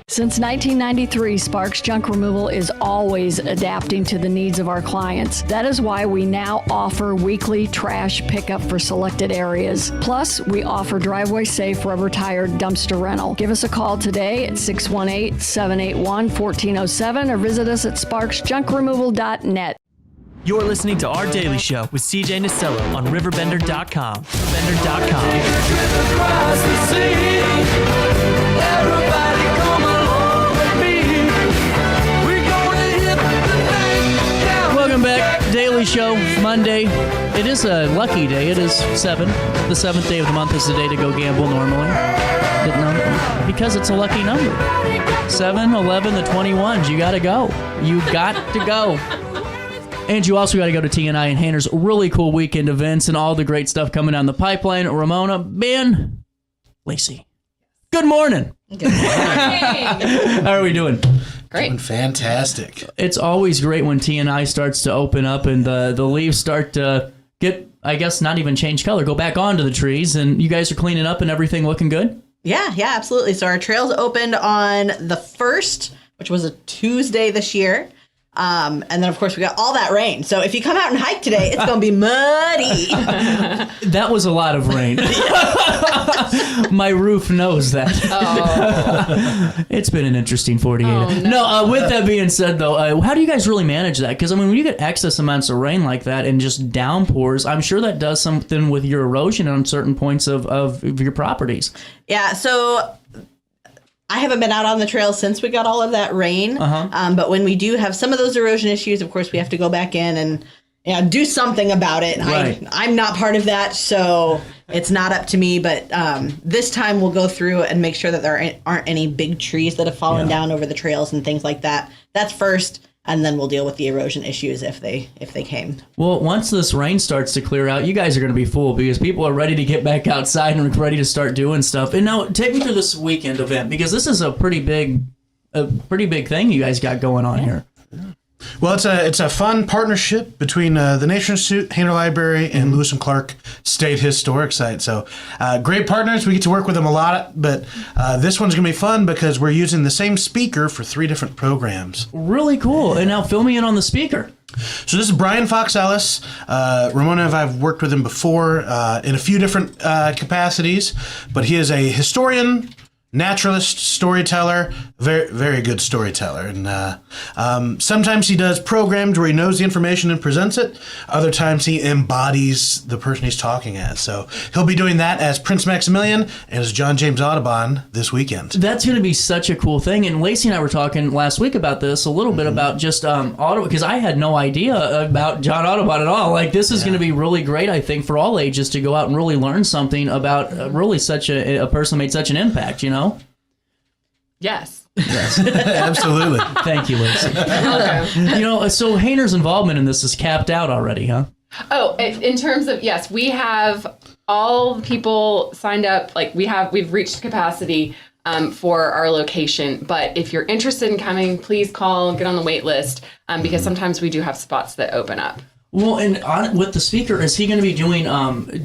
Since 1993, Sparks Junk Removal is always adapting to the needs of our clients. That is why we now offer weekly trash pickup for selected areas. Plus, we offer driveway-safe rubber-tired dumpster rental. Give us a call today at 618-781-1407 or visit us at sparksjunkremoval.net. You're listening to Our Daily Show with CJ Nasello on RiverBender.com. RiverBender.com. Welcome back. Daily Show, Monday. It is a lucky day. It is 7. The 7th day of the month is the day to go gamble normally. Didn't know, because it's a lucky number. 7, 11, the 21s. You got to go. You got to go. And you also got to go to TNI and Hanner's really cool weekend events and all the great stuff coming down the pipeline. Ramona, Ben, Lacey, good morning. Good morning. How are we doing? Great. Doing fantastic. It's always great when TNI starts to open up and the leaves start to get, I guess, not even change color, go back onto the trees, and you guys are cleaning up and everything looking good? Yeah, absolutely. So our trails opened on the 1st, which was a Tuesday this year. And then, of course, we got all that rain. So if you come out and hike today, it's going to be muddy. That was a lot of rain. My roof knows that. Oh. It's been an interesting 48. With that being said, though, how do you guys really manage that? Because, I mean, when you get excess amounts of rain like that and just downpours, I'm sure that does something with your erosion on certain points of your properties. Yeah, so I haven't been out on the trail since we got all of that rain. But when we do have some of those erosion issues, of course, we have to go back in and do something about it. Right. I'm not part of that, so it's not up to me. But this time we'll go through and make sure that there aren't any big trees that have fallen down over the trails and things like that. That's first. And then we'll deal with the erosion issues if they came. Well, once this rain starts to clear out, you guys are going to be full because people are ready to get back outside and ready to start doing stuff. And now, take me through this weekend event because this is a pretty big thing you guys got going on here. Well, it's a fun partnership between the Nature Institute, Hainer Library, and Lewis and Clark State Historic Site. So great partners. We get to work with them a lot, but this one's going to be fun because we're using the same speaker for 3 different programs. Really cool. And now fill me in on the speaker. So this is Brian Fox Ellis. Ramona and I've worked with him before in a few different capacities, but he is a historian, naturalist, storyteller, very, very good storyteller. And sometimes he does programs where he knows the information and presents it. Other times he embodies the person he's talking as. So he'll be doing that as Prince Maximilian and as John James Audubon this weekend. That's going to be such a cool thing. And Lacey and I were talking last week about this a little bit about just Audubon, because I had no idea about John Audubon at all. Like, this is going to be really great, I think, for all ages to go out and really learn something about really such a person made such an impact, you know? Yes. Yes. Absolutely. Thank you, Lacey. You know, so Hainer's involvement in this is capped out already, huh? Oh, in terms of, yes, we have all the people signed up. Like, we've reached capacity for our location. But if you're interested in coming, please call and get on the wait list because sometimes we do have spots that open up. Well, and with the speaker, is he going to be doing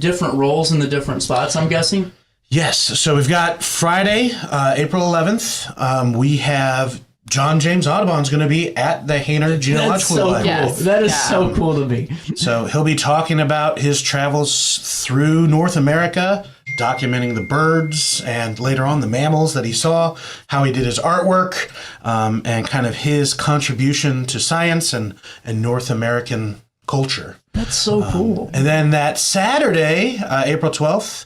different roles in the different spots, I'm guessing? Yes. So we've got Friday, April 11th. We have John James Audubon's going to be at the Hainer Genealogical Library. Yes. That is so cool to me. So he'll be talking about his travels through North America, documenting the birds and later on the mammals that he saw, how he did his artwork, and kind of his contribution to science and North American culture. That's so cool. And then that Saturday, April 12th,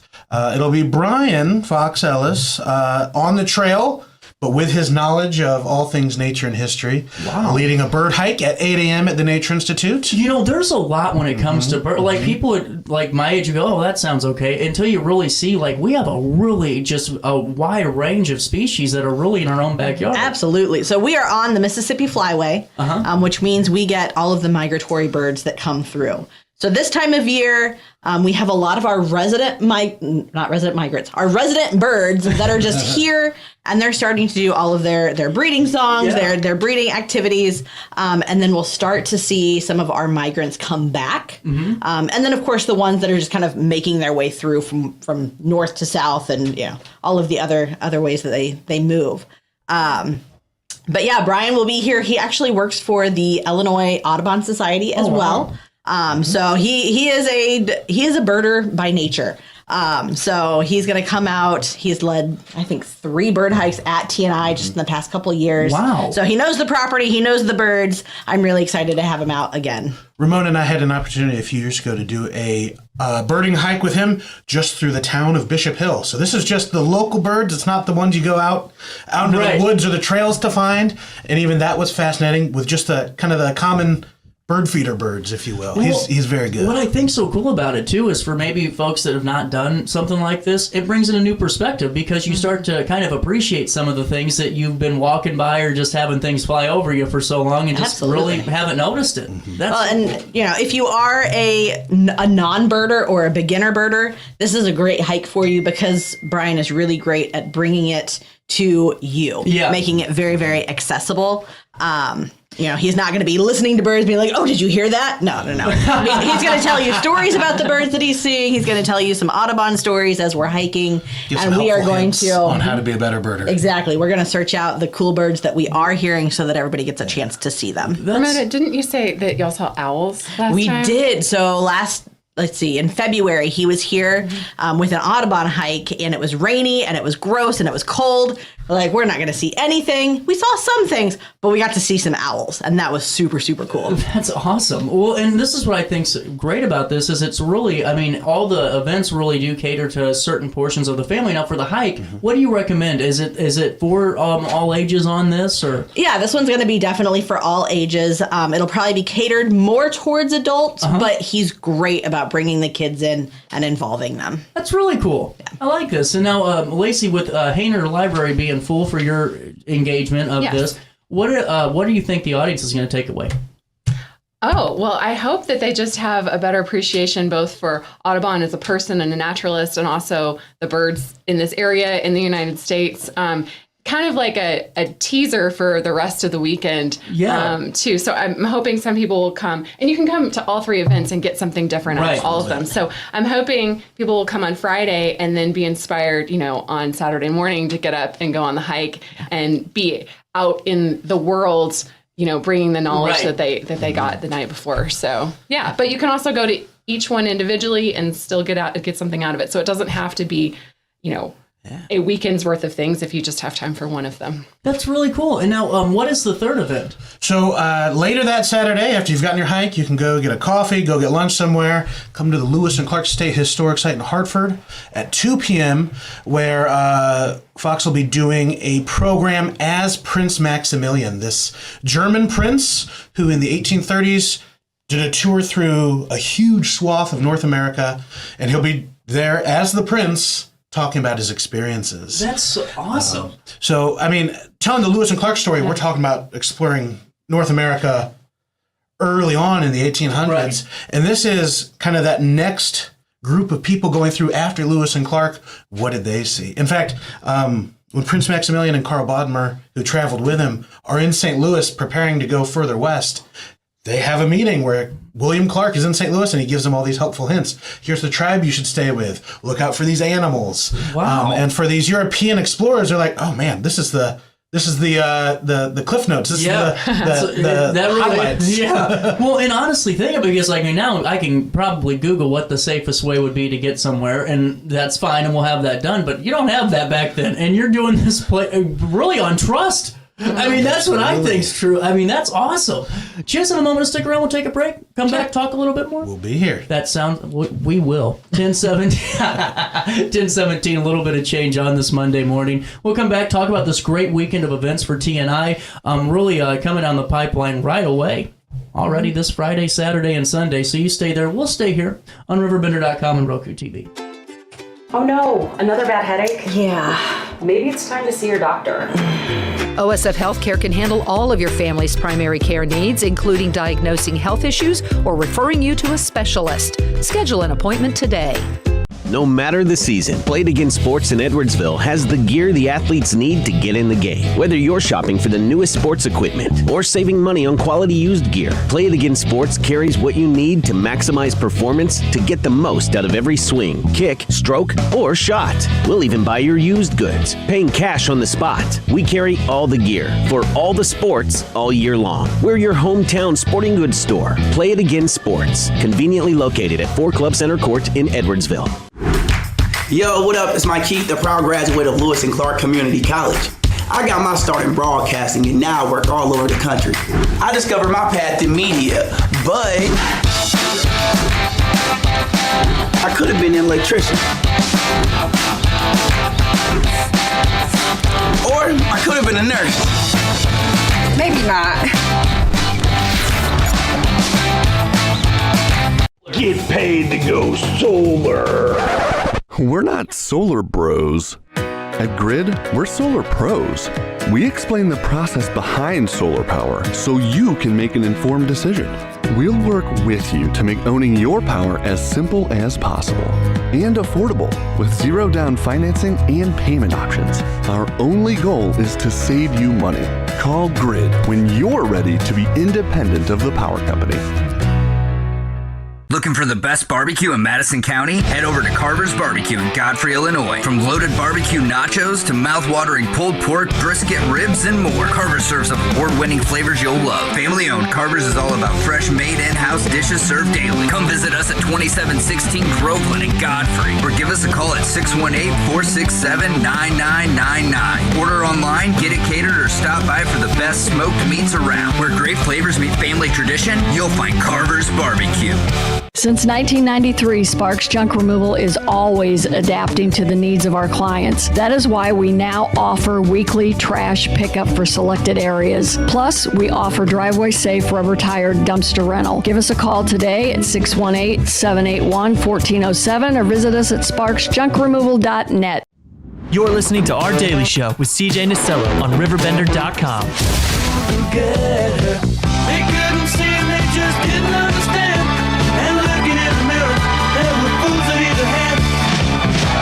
it'll be Brian Fox Ellis on the trail, but with his knowledge of all things nature and history, leading a bird hike at 8 a.m. at the Nature Institute. You know, there's a lot when it comes to bird. Like, people like my age go, oh, that sounds okay, until you really see, like, we have a really just a wide range of species that are really in our own backyard. Absolutely. So we are on the Mississippi Flyway, which means we get all of the migratory birds that come through. So this time of year, we have a lot of our our resident birds that are just here, and they're starting to do all of their breeding songs, their breeding activities, and then we'll start to see some of our migrants come back. And then, of course, the ones that are just kind of making their way through from north to south and all of the other ways that they move. But yeah, Brian will be here. He actually works for the Illinois Audubon Society as well. So he is a birder by nature. So he's going to come out. He's led, I think, 3 bird hikes at TNI just in the past couple of years. Wow. So he knows the property. He knows the birds. I'm really excited to have him out again. Ramona and I had an opportunity a few years ago to do a birding hike with him just through the town of Bishop Hill. So this is just the local birds. It's not the ones you go out into the woods or the trails to find. And even that was fascinating with just the kind of the common bird feeder birds, if you will. He's very good. What I think's so cool about it, too, is for maybe folks that have not done something like this, it brings in a new perspective because you start to kind of appreciate some of the things that you've been walking by or just having things fly over you for so long and just really haven't noticed it. If you are a non-birder or a beginner birder, this is a great hike for you because Brian is really great at bringing it to you, making it very, very accessible. He's not going to be listening to birds being like, oh, did you hear that? No. He's going to tell you stories about the birds that he's seeing. He's going to tell you some Audubon stories as we're hiking. And we are going to on how to be a better birder. Exactly. We're going to search out the cool birds that we are hearing so that everybody gets a chance to see them. Ramona, didn't you say that y'all saw owls last time? We did. So in February, he was here with an Audubon hike, and it was rainy, and it was gross, and it was cold. We're not going to see anything. We saw some things, but we got to see some owls, and that was super, super cool. That's awesome. Well, and this is what I think's great about this is it's really, all the events really do cater to certain portions of the family. Now, for the hike, what do you recommend? Is it for all ages on this, or? Yeah, this one's going to be definitely for all ages. It'll probably be catered more towards adults, but he's great about bringing the kids in and involving them. That's really cool. Yeah. I like this. And now, Lacey, with Hainer Library being full for your engagement of this, what do you think the audience is going to take away? Oh, well, I hope that they just have a better appreciation both for Audubon as a person and a naturalist and also the birds in this area in the United States. kind of like a teaser for the rest of the weekend too. So I'm hoping some people will come, and you can come to all 3 events and get something different out of all of them. So I'm hoping people will come on Friday and then be inspired, on Saturday morning to get up and go on the hike and be out in the world, bringing the knowledge that they got the night before. So yeah, but you can also go to each one individually and still get something out of it. So it doesn't have to be, a weekend's worth of things if you just have time for one of them. That's really cool. And now, what is the third event? So later that Saturday, after you've gotten your hike, you can go get a coffee, go get lunch somewhere, come to the Lewis and Clark State Historic Site in Hartford at 2 p.m., where Fox will be doing a program as Prince Maximilian, this German prince who in the 1830s did a tour through a huge swath of North America, and he'll be there as the prince talking about his experiences. That's so awesome. So, I mean, telling the Lewis and Clark story, we're talking about exploring North America early on in the 1800s. Right. And this is kind of that next group of people going through after Lewis and Clark. What did they see? In fact, when Prince Maximilian and Karl Bodmer, who traveled with him, are in St. Louis preparing to go further west, they have a meeting where William Clark is in St. Louis and he gives them all these helpful hints. Here's the tribe you should stay with. Look out for these animals. Wow. And for these European explorers, they're like, oh man, this is the cliff notes. This is the highlights. Yeah. Well, and honestly, think of it, because now I can probably Google what the safest way would be to get somewhere, and that's fine, and we'll have that done. But you don't have that back then, and you're doing this really on trust. I mean, that's what I think's true. I mean, that's awesome. Do you guys have a moment to stick around? We'll take a break. Come back, talk a little bit more. We'll be here. That sounds. We will. 10:17. A little bit of change on this Monday morning. We'll come back, talk about this great weekend of events for TNI. Really coming down the pipeline right away. Already this Friday, Saturday, and Sunday. So you stay there. We'll stay here on RiverBender.com and Roku TV. Oh no, another bad headache? Yeah. Maybe it's time to see your doctor. OSF Healthcare can handle all of your family's primary care needs, including diagnosing health issues or referring you to a specialist. Schedule an appointment today. No matter the season, Play It Again Sports in Edwardsville has the gear the athletes need to get in the game. Whether you're shopping for the newest sports equipment or saving money on quality used gear, Play It Again Sports carries what you need to maximize performance to get the most out of every swing, kick, stroke, or shot. We'll even buy your used goods, paying cash on the spot. We carry all the gear for all the sports all year long. We're your hometown sporting goods store. Play It Again Sports, conveniently located at 4 Club Center Court in Edwardsville. Yo, what up? It's Mike Keith, the proud graduate of Lewis and Clark Community College. I got my start in broadcasting and now I work all over the country. I discovered my path in media, but I could have been an electrician. Or I could have been a nurse. Maybe not. Get paid to go solar. We're not solar bros. At Grid, we're solar pros. We explain the process behind solar power so you can make an informed decision. We'll work with you to make owning your power as simple as possible and affordable with zero down financing and payment options. Our only goal is to save you money. Call Grid when you're ready to be independent of the power company. Looking for the best barbecue in Madison County? Head over to Carver's Barbecue in Godfrey, Illinois. From loaded barbecue nachos to mouth-watering pulled pork, brisket, ribs, and more, Carver's serves up award-winning flavors you'll love. Family-owned, Carver's is all about fresh-made in-house dishes served daily. Come visit us at 2716 Groveland in Godfrey, or give us a call at 618-467-9999. Order online, get it catered, or stop by for the best smoked meats around. Where great flavors meet family tradition, you'll find Carver's Barbecue. Since 1993, Sparks Junk Removal is always adapting to the needs of our clients. That is why we now offer weekly trash pickup for selected areas. Plus, we offer driveway-safe rubber-tired dumpster rental. Give us a call today at 618-781-1407 or visit us at sparksjunkremoval.net. You're listening to Our Daily Show with CJ Nasello on RiverBender.com. They couldn't see and they just didn't understand. And looking in the mirror, there were fools at either hand.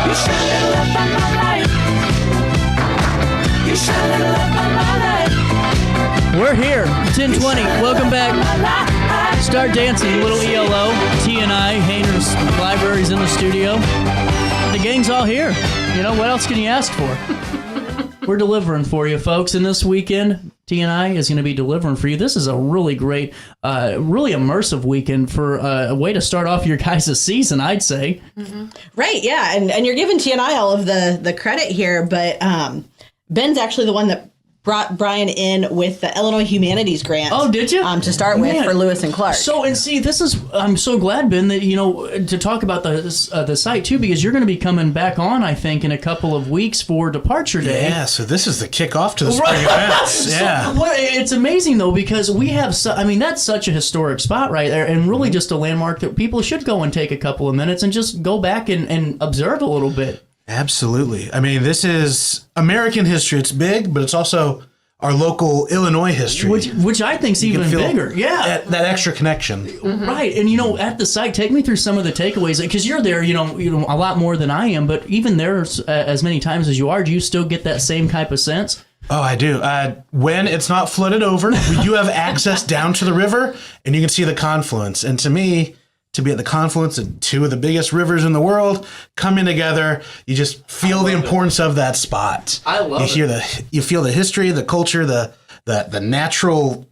You should have left on my life. You should 10:20. Welcome back. Start dancing, little ELO, TNI, Hayner's Library's in the studio. The gang's all here. You know, what else can you ask for? We're delivering for you, folks. And this weekend, TNI is going to be delivering for you. This is a really great, really immersive weekend for a way to start off your guys' season, I'd say. Mm-hmm. Right, yeah. And you're giving TNI all of the credit here, but Ben's actually the one that brought Brian in with the Illinois Humanities Grant. Oh, did you? To start with for Lewis and Clark. So, and see, I'm so glad, Ben, that, you know, to talk about the site, too, because you're going to be coming back on, I think, in a couple of weeks for Departure Day. Yeah, so this is the kickoff to the spring events. Yeah. So, it's amazing, though, because we have, that's such a historic spot right there, and really just a landmark that people should go and take a couple of minutes and just go back and observe a little bit. Absolutely. I mean, this is American history. It's big, but it's also our local Illinois history. Which I think's even bigger. Yeah. That extra connection. Mm-hmm. Right. And, you know, at the site, take me through some of the takeaways. Because you're there, you know, a lot more than I am. But even there, as many times as you are, do you still get that same type of sense? Oh, I do. When it's not flooded over, we do have access down to the river, and you can see the confluence. And to me, to be at the confluence of two of the biggest rivers in the world coming together, you just feel the importance of that spot. I love it. You feel the history, the culture, the natural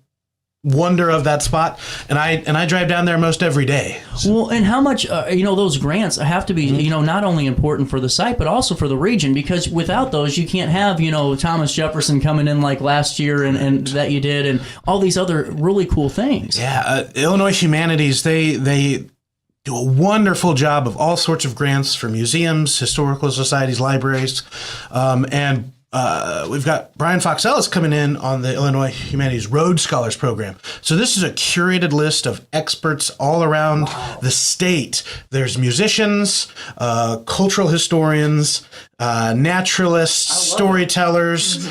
wonder of that spot, and I drive down there most every day. Well, and how much you know, those grants have to be you know, not only important for the site but also for the region, because without those you can't have, you know, Thomas Jefferson coming in like last year and that you did, and all these other really cool things. Yeah, Illinois Humanities, they do a wonderful job of all sorts of grants for museums, historical societies, libraries, and we've got Brian Fox Ellis coming in on the Illinois Humanities Rhodes Scholars Program. So this is a curated list of experts all around the state. There's musicians, cultural historians, naturalists, storytellers,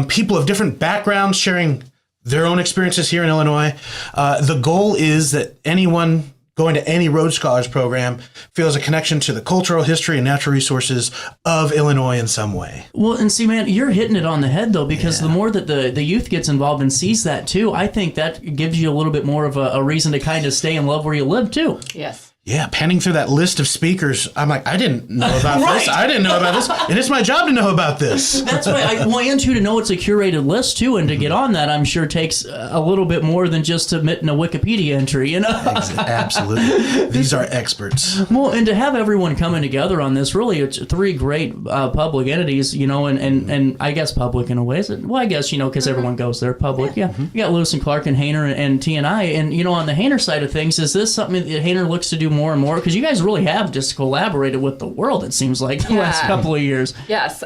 people of different backgrounds sharing their own experiences here in Illinois. The goal is that anyone going to any Rhodes Scholars Program feels a connection to the cultural history and natural resources of Illinois in some way. Well, and see, man, you're hitting it on the head, though, because the more that the youth gets involved and sees that, too, I think that gives you a little bit more of a reason to kind of stay and love where you live, too. Yes. Yeah, panning through that list of speakers, I'm like, I didn't know about this. I didn't know about this. And it's my job to know about this. That's why I want you to know it's a curated list, too. And to get on that, I'm sure, takes a little bit more than just submitting a Wikipedia entry, you know? Absolutely. These are experts. Well, and to have everyone coming together on this, really, it's three great public entities, you know, and I guess public in a way. Well, I guess, you know, because everyone goes there, public. Yeah. You got Lewis and Clark and Hayner and TNI. And, you know, on the Hayner side of things, is this something that Hayner looks to do more and more? Because you guys really have just collaborated with the world, it seems like, the last couple of years. Yes.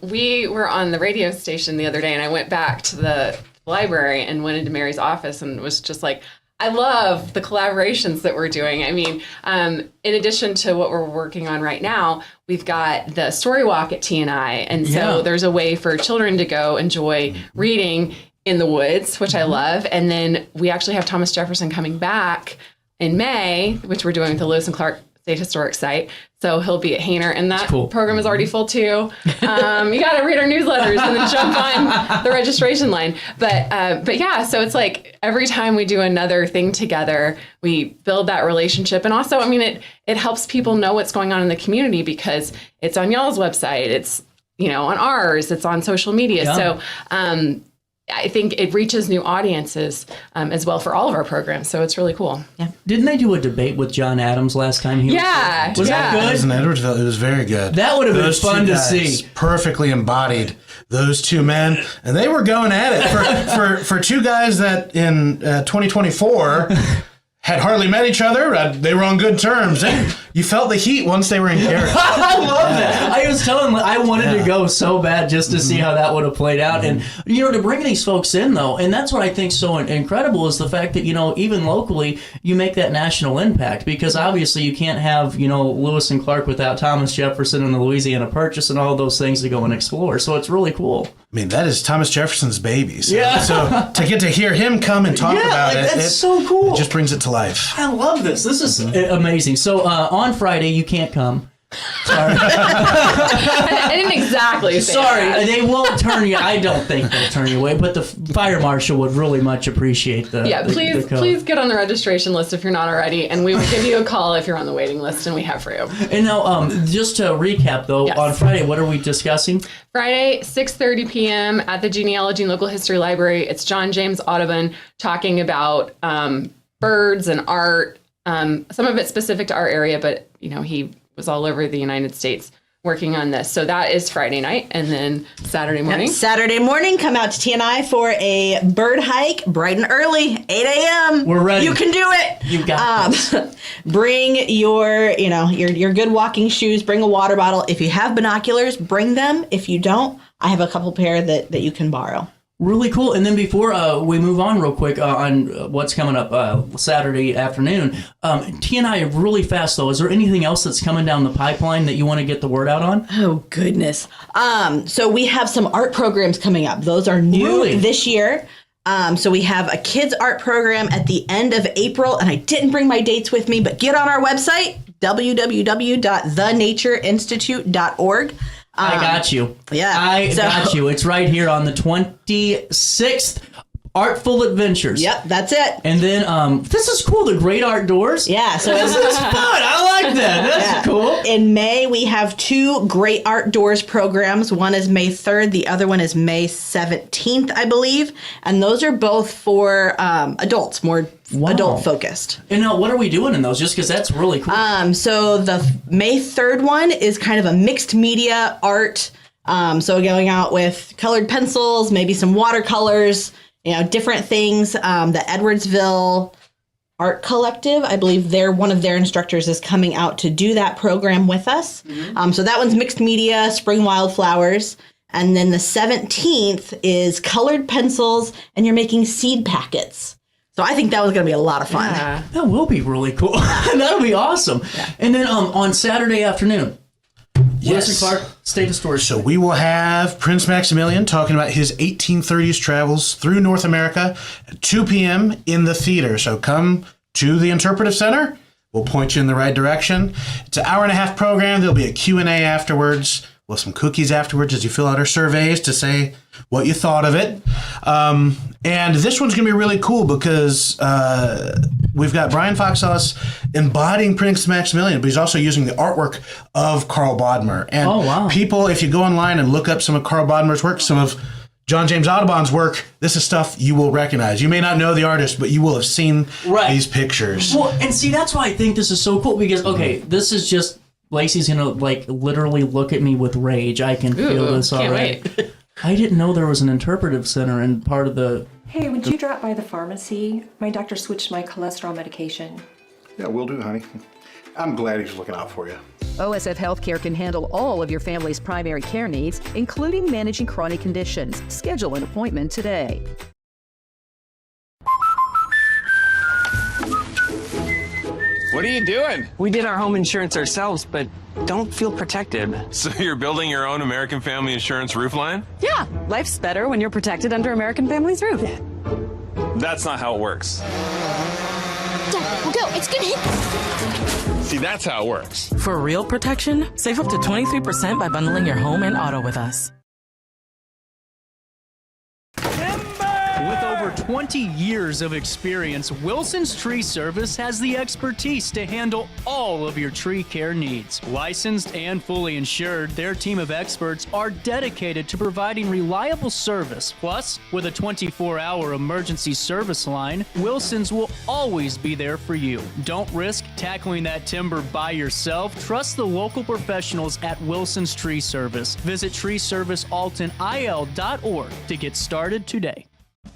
We were on the radio station the other day, and I went back to the library and went into Mary's office and was just like, I love the collaborations that we're doing. I mean, in addition to what we're working on right now, we've got the story walk at TNI. And so there's a way for children to go enjoy reading in the woods, which I love. And then we actually have Thomas Jefferson coming back in May, which we're doing with the Lewis and Clark State Historic Site. So he'll be at Hayner, and that program is already full too. You got to read our newsletters and then jump on the registration line. But yeah, so it's like every time we do another thing together, we build that relationship. And also, I mean, it helps people know what's going on in the community because it's on y'all's website. It's, you know, on ours, it's on social media. Yeah. So, I think it reaches new audiences as well for all of our programs. So it's really cool. Yeah. Didn't they do a debate with John Adams last time he was there? Was that good? It was in Edwardsville. It was very good. That would have been fun to see. Perfectly embodied those two men. And they were going at it. For two guys that in 2024 had hardly met each other, they were on good terms. You felt the heat once they were in character. I love that. I was telling them I wanted to go so bad just to see how that would have played out. And, you know, to bring these folks in, though, and that's what I think so incredible is the fact that, you know, even locally, you make that national impact because obviously you can't have, you know, Lewis and Clark without Thomas Jefferson and the Louisiana Purchase and all those things to go and explore. So it's really cool. I mean, that is Thomas Jefferson's baby. So, so to get to hear him come and talk about it, that's so cool. It just brings it to life. I love this. This is amazing. So on Friday, you can't come. Sorry. I didn't exactly say Sorry, that. they won't turn you. I don't think they'll turn you away, but the fire marshal would really much appreciate the. Yeah, the code. please get on the registration list if you're not already, and we will give you a call if you're on the waiting list, and we have for you. And now, just to recap, though, Yes. on Friday, what are we discussing? Friday, 6:30 p.m. at the Genealogy and Local History Library. It's John James Audubon talking about birds and art. Some of it specific to our area, but he was all over the United States working on this. So that is Friday night, and then Saturday morning. Yep, Saturday morning, come out to TNI for a bird hike, bright and early, 8 a.m. We're ready. You can do it. You got this. Bring your good walking shoes. Bring a water bottle. If you have binoculars, bring them. If you don't, I have a couple pair that you can borrow. Really cool. And then before we move on real quick on what's coming up Saturday afternoon, TNI really fast though, is there anything else that's coming down the pipeline that you want to get the word out on? Oh, goodness. So we have some art programs coming up. Those are new this year. So we have a kids art program at the end of April, and I didn't bring my dates with me, but get on our website, www.thenatureinsitute.org. I got you. Yeah. I got you. It's right here on the 26th. Artful Adventures. Yep, that's it. And then, this is cool, the Great Outdoors. Yeah. So this is fun. I like that. That's cool. In May, we have 2 Great Outdoors programs. One is May 3rd. The other one is May 17th, I believe. And those are both for adults, more adult focused. And now, what are we doing in those? Just because that's really cool. So the May 3rd one is kind of a mixed media art. So going out with colored pencils, maybe some watercolors, different things. The Edwardsville Art Collective, I believe one of their instructors is coming out to do that program with us. So that one's mixed media, spring wildflowers. And then the 17th is colored pencils, and you're making seed packets. So I think that was going to be a lot of fun. Yeah. That will be really cool. That'll be awesome. Yeah. And then on Saturday afternoon, Yes. Clark, State of Story. So we will have Prince Maximilian talking about his 1830s travels through North America at 2 p.m. in the theater. So come to the Interpretive Center. We'll point you in the right direction. It's an hour-and-a-half program. There'll be a Q&A afterwards. We'll have some cookies afterwards as you fill out our surveys to say what you thought of it. And this one's going to be really cool because we've got Brian Fox Ellis embodying Prince Maximilian, but he's also using the artwork of Carl Bodmer. And people, if you go online and look up some of Carl Bodmer's work, some of John James Audubon's work, this is stuff you will recognize. You may not know the artist, but you will have seen these pictures. Well, and see, that's why I think this is so cool because, this is just, Lacey's going to, literally look at me with rage. I can feel this already. Wait. I didn't know there was an interpretive center and part of the... Hey, would you drop by the pharmacy? My doctor switched my cholesterol medication. Yeah, will do, honey. I'm glad he's looking out for you. OSF Healthcare can handle all of your family's primary care needs, including managing chronic conditions. Schedule an appointment today. What are you doing? We did our home insurance ourselves, but don't feel protected. So you're building your own American Family Insurance roof line? Yeah, life's better when you're protected under American Family's roof. That's not how it works. Dad, we'll go. It's gonna hit. See, that's how it works. For real protection, save up to 23% by bundling your home and auto with us. With over 20 years of experience, Wilson's Tree Service has the expertise to handle all of your tree care needs. Licensed and fully insured, their team of experts are dedicated to providing reliable service. Plus, with a 24-hour emergency service line, Wilson's will always be there for you. Don't risk tackling that timber by yourself. Trust the local professionals at Wilson's Tree Service. Visit treeservicealtonil.org to get started today.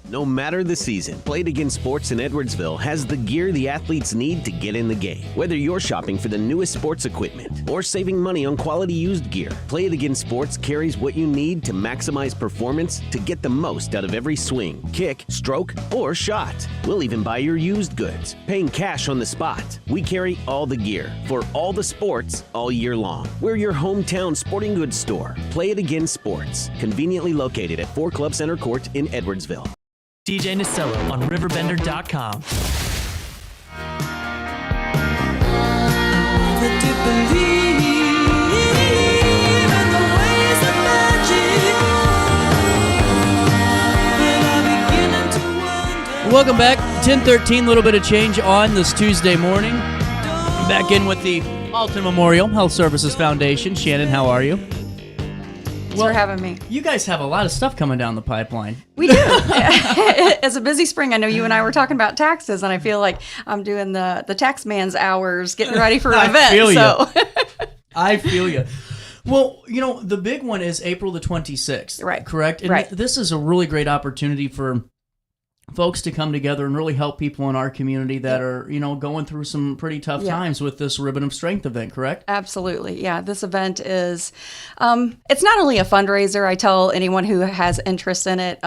No matter the season, Play It Again Sports in Edwardsville has the gear the athletes need to get in the game. Whether you're shopping for the newest sports equipment or saving money on quality used gear, Play It Again Sports carries what you need to maximize performance to get the most out of every swing, kick, stroke, or shot. We'll even buy your used goods, paying cash on the spot. We carry all the gear for all the sports all year long. We're your hometown sporting goods store. Play It Again Sports, conveniently located at 4 Club Center Court in Edwardsville. DJ Nasello on RiverBender.com. Never did believe Welcome back. 10:13, a little bit of change on this Tuesday morning. Back in with the Alton Memorial Health Services Foundation. Shannon, how are you? Thanks for having me. You guys have a lot of stuff coming down the pipeline. We do. It's a busy spring. I know you and I were talking about taxes, and I feel like I'm doing the tax man's hours, getting ready for an event. I feel you. Well, the big one is April the 26th, right? Correct? And this is a really great opportunity for folks to come together and really help people in our community that are, going through some pretty tough times with this Ribbon of Strength event, correct? Absolutely. Yeah. This event is, it's not only a fundraiser. I tell anyone who has interest in it,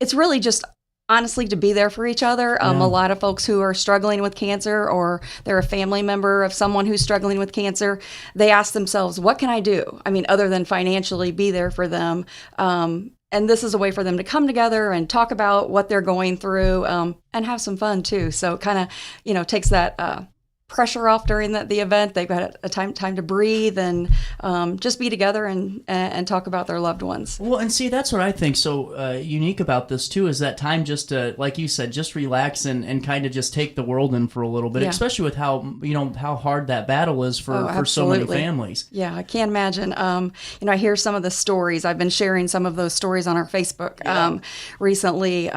it's really just honestly to be there for each other. A lot of folks who are struggling with cancer, or they're a family member of someone who's struggling with cancer, they ask themselves, what can I do? I mean, other than financially be there for them. And this is a way for them to come together and talk about what they're going through, and have some fun too. So it kind of, takes that pressure off during the event. They've got a time to breathe and just be together and talk about their loved ones. Well, and see, that's what I think so unique about this too, is that time just to, like you said, just relax and kind of just take the world in for a little bit, especially with how hard that battle is for so many families. Yeah, I can't imagine. I hear some of the stories. I've been sharing some of those stories on our Facebook recently.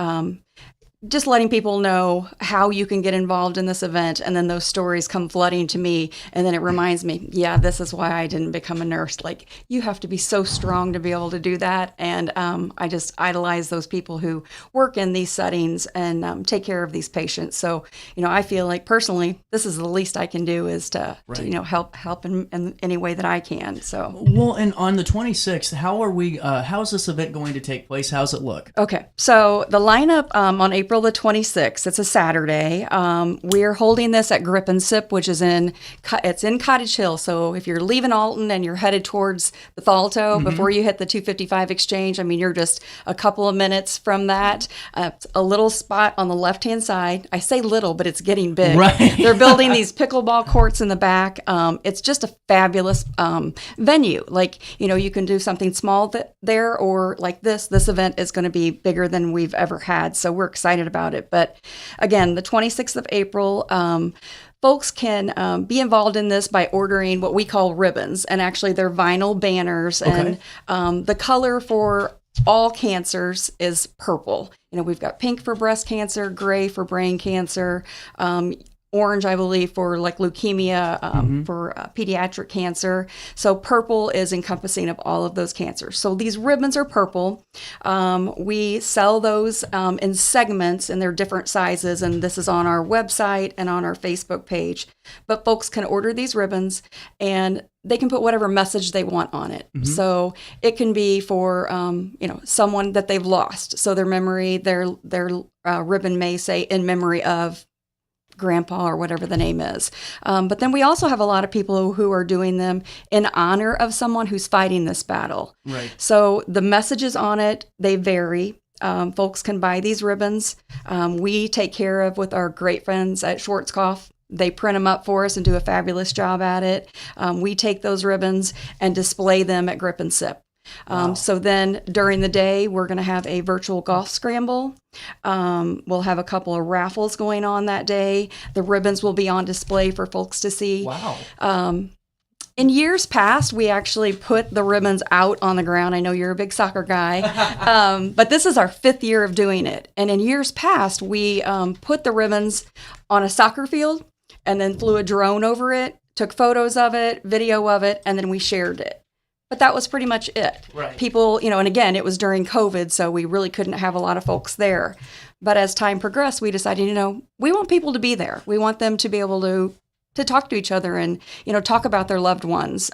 Just letting people know how you can get involved in this event, and then those stories come flooding to me, and then it reminds me, this is why I didn't become a nurse. Like, you have to be so strong to be able to do that, and I just idolize those people who work in these settings and take care of these patients. So, I feel like personally, this is the least I can do is to help in any way that I can. So, well, and on the 26th, how's this event going to take place? How's it look? Okay, so the lineup on April the 26th, it's a Saturday. We're holding this at Grip and Sip, which is in Cottage Hill. So if you're leaving Alton and you're headed towards the Thalto before you hit the 255 exchange, I mean, you're just a couple of minutes from that. It's a little spot on the left-hand side. I say little, but it's getting big. Right. They're building these pickleball courts in the back. It's just a fabulous venue. Like, you can do something small there, or like this event is going to be bigger than we've ever had. So we're excited about it. But again, the 26th of April, folks can be involved in this by ordering what we call ribbons, and actually they're vinyl banners. Okay. And the color for all cancers is purple. We've got pink for breast cancer, gray for brain cancer, orange, I believe, for like leukemia, for pediatric cancer. So purple is encompassing of all of those cancers. So these ribbons are purple. We sell those in segments, and they're different sizes, and this is on our website and on our Facebook page. But folks can order these ribbons, and they can put whatever message they want on it. So it can be for someone that they've lost. So their ribbon may say, in memory of Grandpa, or whatever the name is. But then we also have a lot of people who are doing them in honor of someone who's fighting this battle. Right. So the messages on it, they vary. Folks can buy these ribbons. We take care of with our great friends at Schwarzkopf. They print them up for us and do a fabulous job at it. We take those ribbons and display them at Grip and Sip. So then during the day, we're going to have a virtual golf scramble. We'll have a couple of raffles going on that day. The ribbons will be on display for folks to see. Wow. In years past, we actually put the ribbons out on the ground. I know you're a big soccer guy, but this is our 5th year of doing it. And in years past, we put the ribbons on a soccer field and then flew a drone over it, took photos of it, video of it, and then we shared it. But that was pretty much it. Right. People, and again, it was during COVID, so we really couldn't have a lot of folks there. But as time progressed, we decided, we want people to be there. We want them to be able to talk to each other and, talk about their loved ones.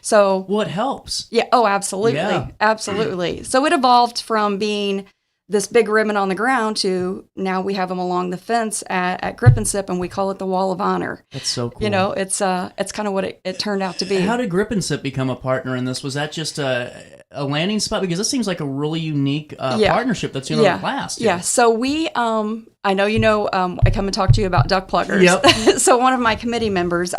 So it helps. Yeah. Oh, absolutely. Yeah. Absolutely. So it evolved from being this big ribbon on the ground to now we have them along the fence at Grip and Sip, and we call it the Wall of Honor. That's so cool. It's kind of what it turned out to be. How did Grip and Sip become a partner in this? Was that just a landing spot? Because this seems like a really unique partnership that's going to last. Yeah. So we, I know I come and talk to you about duck pluckers. Yep. So one of my committee members,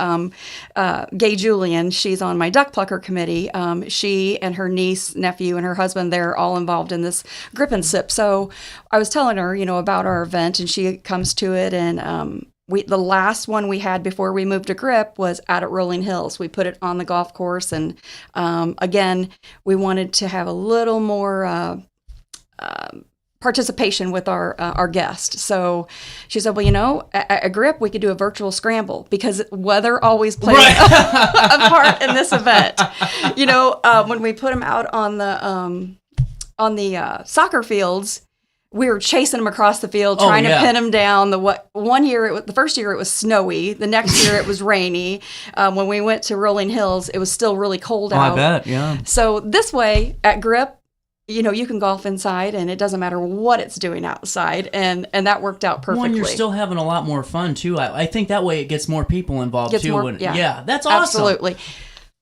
Gay Julian, she's on my duck plucker committee. She and her niece, nephew, and her husband, they're all involved in this grip and sip. So I was telling her, about our event, and she comes to it, and the last one we had before we moved to grip was out at Rolling Hills. We put it on the golf course, and again, we wanted to have a little more participation with our guest. So she said, well, at grip, we could do a virtual scramble because weather always plays a part in this event. When we put them out on the soccer fields, we were chasing them across the field, trying to pin them down. The first year it was snowy. The next year it was rainy. When we went to Rolling Hills, it was still really cold out. I bet, yeah. So this way, at grip, you can golf inside, and it doesn't matter what it's doing outside, and that worked out perfectly. Well, you're still having a lot more fun, too. I think that way it gets more people involved, too. That's awesome. Absolutely.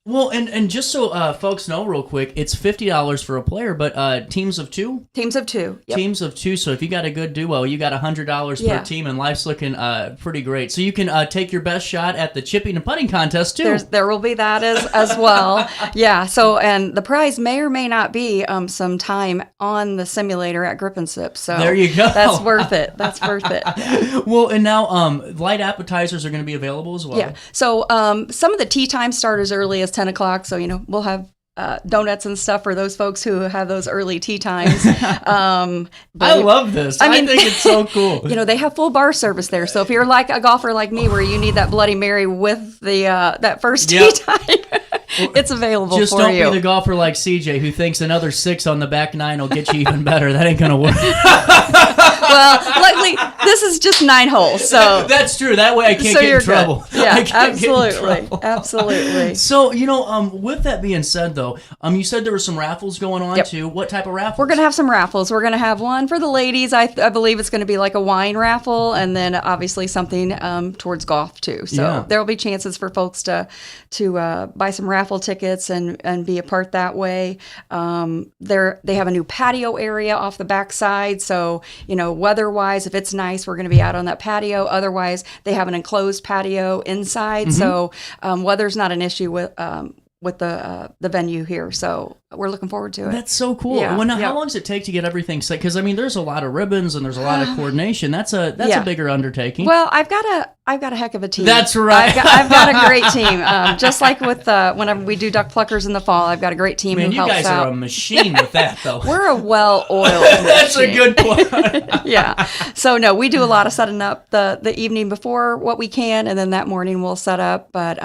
Well, and just so folks know real quick, it's $50 for a player, but teams of two? Teams of two. Yep. Teams of two. So if you got a good duo, you got $100 per team, and life's looking pretty great. So you can take your best shot at the chipping and putting contest, too. There will be that as well. Yeah. So, and the prize may or may not be some time on the simulator at Grip and Sip. So there you go. That's worth it. That's worth it. Well, and now light appetizers are going to be available as well. Yeah. So some of the tea time start as early as 10 o'clock. So, we'll have donuts and stuff for those folks who have those early tea times. I love this. I think it's so cool. They have full bar service there. So if you're like a golfer like me where you need that Bloody Mary with the that first tea time, it's available for you. Just don't be the golfer like CJ who thinks another 6 on the back 9 will get you even better. That ain't going to work. Well, luckily, this is just 9 holes. So that's true. That way I can't get in trouble. Good. Yeah, absolutely. Absolutely. So, with that being said, though, you said there were some raffles going on, too. What type of raffles? We're going to have some raffles. We're going to have one for the ladies. I believe it's going to be like a wine raffle, and then obviously something towards golf, too. So there will be chances for folks to buy some raffle tickets and be a part that way. They have a new patio area off the backside, so weather-wise, if it's nice, we're going to be out on that patio. Otherwise, they have an enclosed patio inside, so weather's not an issue with the venue here. So we're looking forward to it. That's so cool. Yeah. How long does it take to get everything set? Because there's a lot of ribbons and there's a lot of coordination. That's a bigger undertaking. Well, I've got a heck of a team. That's right. I've got a great team. Just like with whenever we do duck pluckers in the fall, I've got a great team who helps out. You guys are a machine with that, though. We're a well-oiled That's machine. a good point. Yeah. So no, we do a lot of setting up the evening before what we can, and then that morning we'll set up. But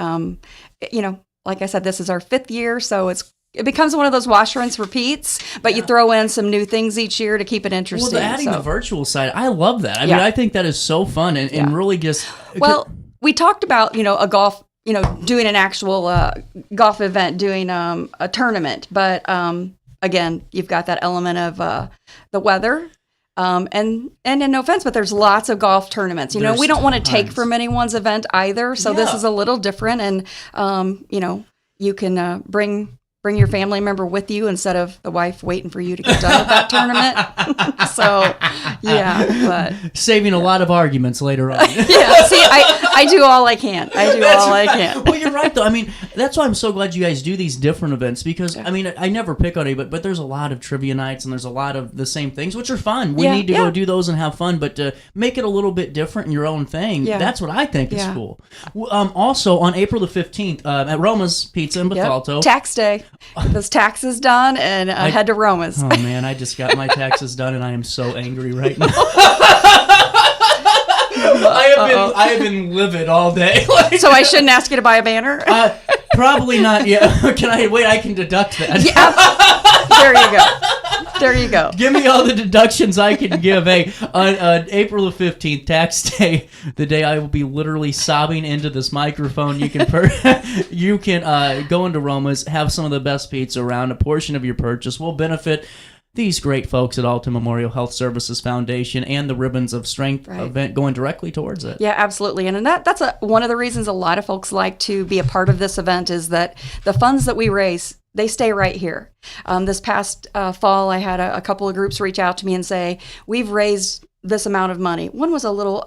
like I said, this is our 5th year, so it becomes one of those wash, rinse, repeats, but you throw in some new things each year to keep it interesting. Well, adding the virtual side, I love that. I mean, I think that is so fun and really just... Well, we talked about, a golf, doing an actual golf event, doing a tournament, but again, you've got that element of the weather. And no offense, but there's lots of golf tournaments. We don't want to take from anyone's event either. So this is a little different, and you can bring your family member with you instead of the wife waiting for you to get done with that tournament. So but saving a lot of arguments later on. See, I do all I can. I can. Well, you're right though. I mean, that's why I'm so glad you guys do these different events because I never pick on any, but there's a lot of trivia nights and there's a lot of the same things which are fun. We need to go do those and have fun, but to make it a little bit different in your own thing, that's what I think is cool. Also on April the 15th at Roma's Pizza in Bethalto. Tax day. Those taxes done and head to Roma's. Oh man, I just got my taxes done and I am so angry right now. I have been livid all day. So I shouldn't ask you to buy a banner? Probably not yet. I can deduct that. There you go. Give me all the deductions I can give. Hey, on April the 15th, tax day, the day I will be literally sobbing into this microphone, you can go into Roma's, have some of the best pizza around. A portion of your purchase will benefit these great folks at Alton Memorial Health Services Foundation and the Ribbons of Strength event going directly towards it. Yeah, absolutely. And that's one of the reasons a lot of folks like to be a part of this event is that the funds that we raise they stay right here. This past fall, I had a couple of groups reach out to me and say, we've raised this amount of money. One was a little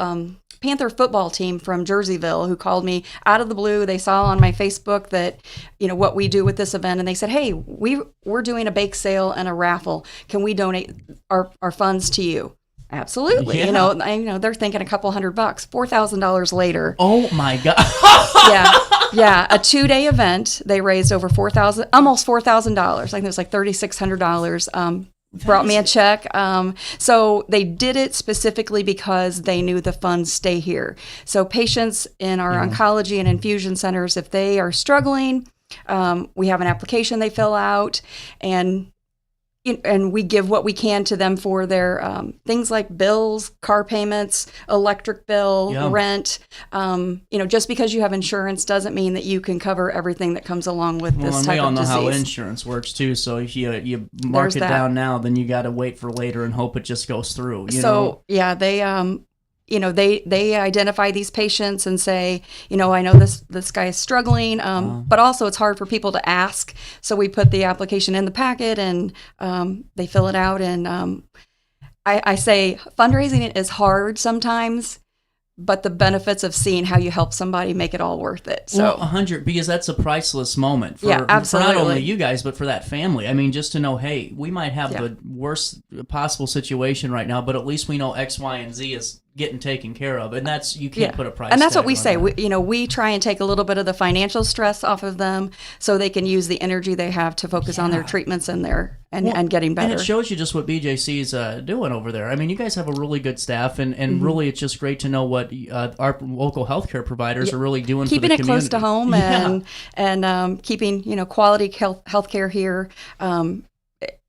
Panther football team from Jerseyville who called me out of the blue. They saw on my Facebook that, what we do with this event, and they said, hey, we're doing a bake sale and a raffle. Can we donate our funds to you? Absolutely. Yeah. They're thinking a couple $100, $4,000 later. Oh my God. Yeah. A 2-day event. They raised over almost $4,000. I think it was like $3,600. Brought me a check. So they did it specifically because they knew the funds stay here. So patients in our oncology and infusion centers, if they are struggling, we have an application they fill out, and we give what we can to them for their things like bills, car payments, electric bill, rent. Just because you have insurance doesn't mean that you can cover everything that comes along with this type of disease. We all know how insurance works too. So if you mark it down now, then you got to wait for later and hope it just goes through. They identify these patients and say, I know this guy is struggling, but also it's hard for people to ask. So we put the application in the packet and they fill it out. And I say fundraising is hard sometimes, but the benefits of seeing how you help somebody make it all worth it. So 100, because that's a priceless moment for absolutely. not only you guys, but for that family. I mean, just to know, hey, we might have the worst possible situation right now, but at least we know X, Y, and Z is getting taken care of, and that's, you can't put a price. And that's tag what we on say. that. We try and take a little bit of the financial stress off of them, so they can use the energy they have to focus on their treatments and and getting better. And it shows you just what BJC is doing over there. I mean, you guys have a really good staff, and really, it's just great to know what our local healthcare providers are really doing. Keeping for the it community. close to home and keeping quality healthcare here.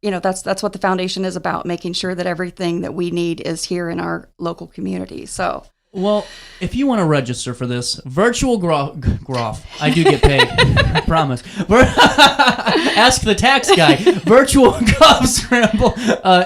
That's what the foundation is about, making sure that everything that we need is here in our local community. So. Well, if you want to register for this virtual groff, I do get paid. I promise. Ask the tax guy. Virtual Golf Scramble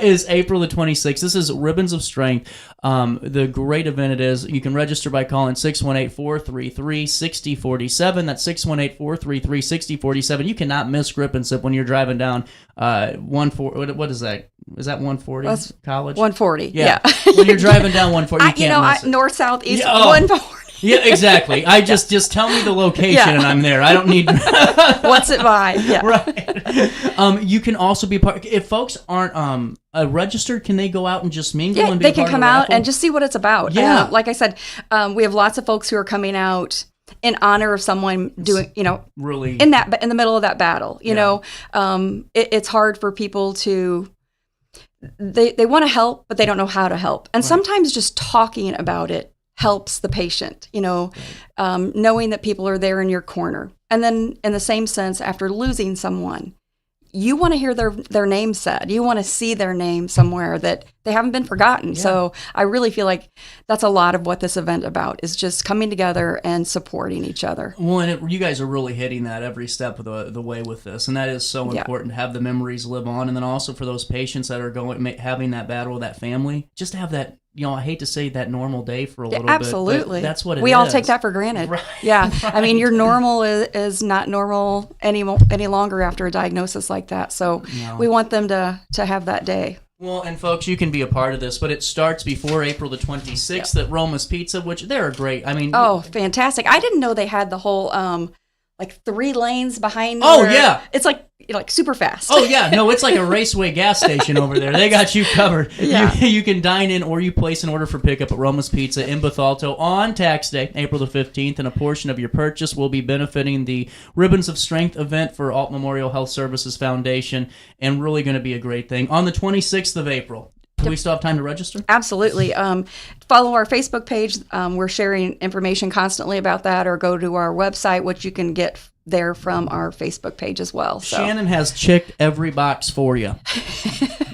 is April the 26th. This is Ribbons of Strength. The great event it is. You can register by calling 618-433-6047. That's 618-433-6047. You cannot miss Grip and Sip when you're driving down 140. What is that? Is that 140? That's College? 140. Yeah. When you're driving down 140, you can't miss it. North, south, east, 140. Yeah, exactly. I just tell me the location and I'm there. I don't need. What's it by? Yeah. Right. You can also be part. If folks aren't registered, can they go out and just mingle? And be they can come out and just see what it's about. Yeah. Like I said, we have lots of folks who are coming out in honor of someone doing, really in the middle of that battle. It's hard for people to. They want to help, but they don't know how to help. And sometimes just talking about it helps the patient, knowing that people are there in your corner. And then in the same sense, after losing someone, you want to hear their name said. You want to see their name somewhere that they haven't been forgotten. Yeah. So I really feel like that's a lot of what this event about is just coming together and supporting each other. Well, and you guys are really hitting that every step of the way with this, and that is so important to have the memories live on, and then also for those patients that are having that battle with that family, just to have that. I hate to say that normal day for a little absolutely. bit. That's what it is. We all take that for granted. Right. Yeah. Right. I mean, your normal is not normal any longer after a diagnosis like that. So we want them to have that day. Well, and folks, you can be a part of this, but it starts before April the 26th at Roma's Pizza, which they're great. I mean, fantastic. I didn't know they had the whole 3 lanes behind. Oh, yeah. It's like super fast. Oh, yeah. No, it's like a Raceway gas station over there. They got you covered. Yeah. You can dine in or you place an order for pickup at Roma's Pizza in Bethalto on tax day, April the 15th, and a portion of your purchase will be benefiting the Ribbons of Strength event for Alt Memorial Health Services Foundation, and really going to be a great thing. On the 26th of April. Do we still have time to register? Absolutely. Follow our Facebook page. We're sharing information constantly about that, or go to our website, which you can get there from our Facebook page as well. So. Shannon has checked every box for you.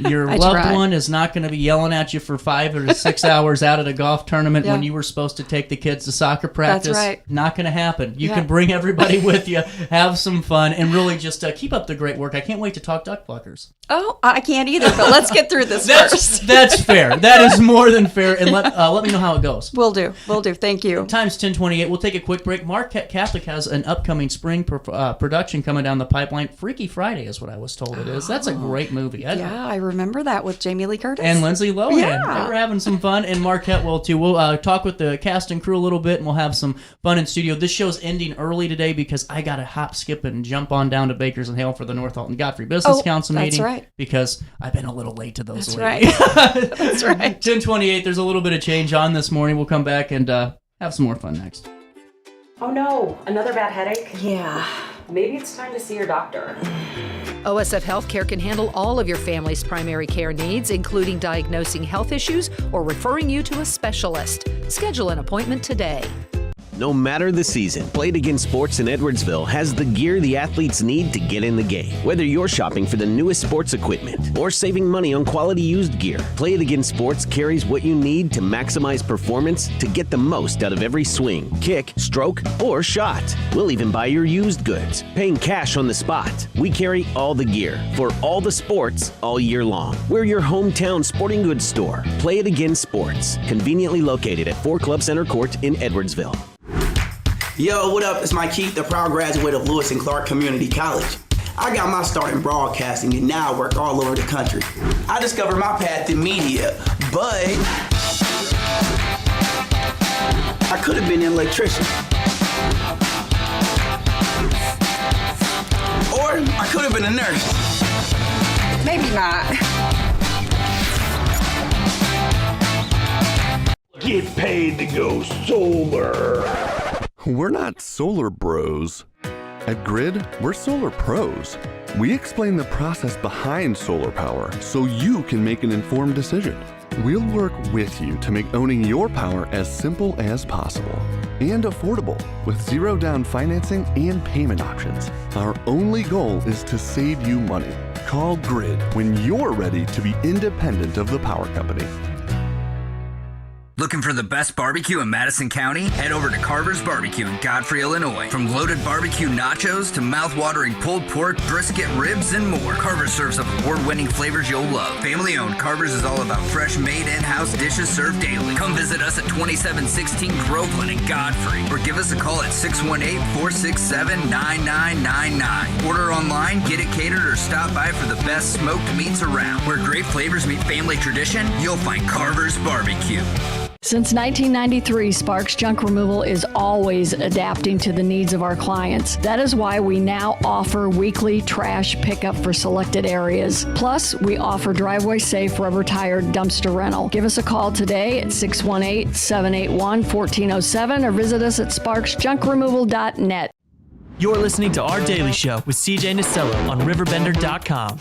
Your I loved try. one is not going to be yelling at you for 5 or 6 hours out at a golf tournament Yeah. when you were supposed to take the kids to soccer practice. That's right. Not going to happen. You Yeah. can bring everybody with you, have some fun, and really just keep up the great work. I can't wait to talk duck pluckers. Oh, I can't either, but let's get through this first. That's fair. That is more than fair. And let me know how it goes. Will do. Thank you. Time's 10:28. We'll take a quick break. Marquette Catholic has an upcoming spring production coming down the pipeline. Freaky Friday is what I was told it is. That's a great movie. Yeah, I remember that with Jamie Lee Curtis. And Lindsay Lohan. Yeah. They were having some fun, and Marquette will too. We'll talk with the cast and crew a little bit, and we'll have some fun in studio. This show's ending early today because I got to hop, skip, and jump on down to Bakers and Hale for the North Alton Godfrey Business Council that's meeting. right. Because I've been a little late to those That's lately. right. That's right. 10:28. There's a little bit of change on this morning. We'll come back and have some more fun next. Oh no, another bad headache? Yeah. Maybe it's time to see your doctor. OSF Healthcare can handle all of your family's primary care needs, including diagnosing health issues or referring you to a specialist. Schedule an appointment today. No matter the season, Play It Again Sports in Edwardsville has the gear the athletes need to get in the game. Whether you're shopping for the newest sports equipment or saving money on quality used gear, Play It Again Sports carries what you need to maximize performance to get the most out of every swing, kick, stroke, or shot. We'll even buy your used goods, paying cash on the spot. We carry all the gear for all the sports all year long. We're your hometown sporting goods store. Play It Again Sports, conveniently located at 4 Club Center Court in Edwardsville. Yo, what up? It's Mike Keith, the proud graduate of Lewis and Clark Community College. I got my start in broadcasting and now I work all over the country. I discovered my path in media, but I could have been an electrician. Or I could have been a nurse. Maybe not. Get paid to go solar. We're not solar bros. At Grid, we're solar pros. We explain the process behind solar power so you can make an informed decision. We'll work with you to make owning your power as simple as possible and affordable with zero down financing and payment options. Our only goal is to save you money. Call Grid when you're ready to be independent of the power company. Looking for the best barbecue in Madison County? Head over to Carver's Barbecue in Godfrey, Illinois. From loaded barbecue nachos to mouth-watering pulled pork, brisket, ribs, and more, Carver's serves up award-winning flavors you'll love. Family-owned, Carver's is all about fresh-made in-house dishes served daily. Come visit us at 2716 Groveland in Godfrey, or give us a call at 618-467-9999. Order online, get it catered, or stop by for the best smoked meats around. Where great flavors meet family tradition, you'll find Carver's Barbecue. Since 1993, Sparks Junk Removal is always adapting to the needs of our clients. That is why we now offer weekly trash pickup for selected areas. Plus, we offer driveway-safe rubber-tired dumpster rental. Give us a call today at 618-781-1407 or visit us at sparksjunkremoval.net. You're listening to Our Daily Show with CJ Nasello on RiverBender.com.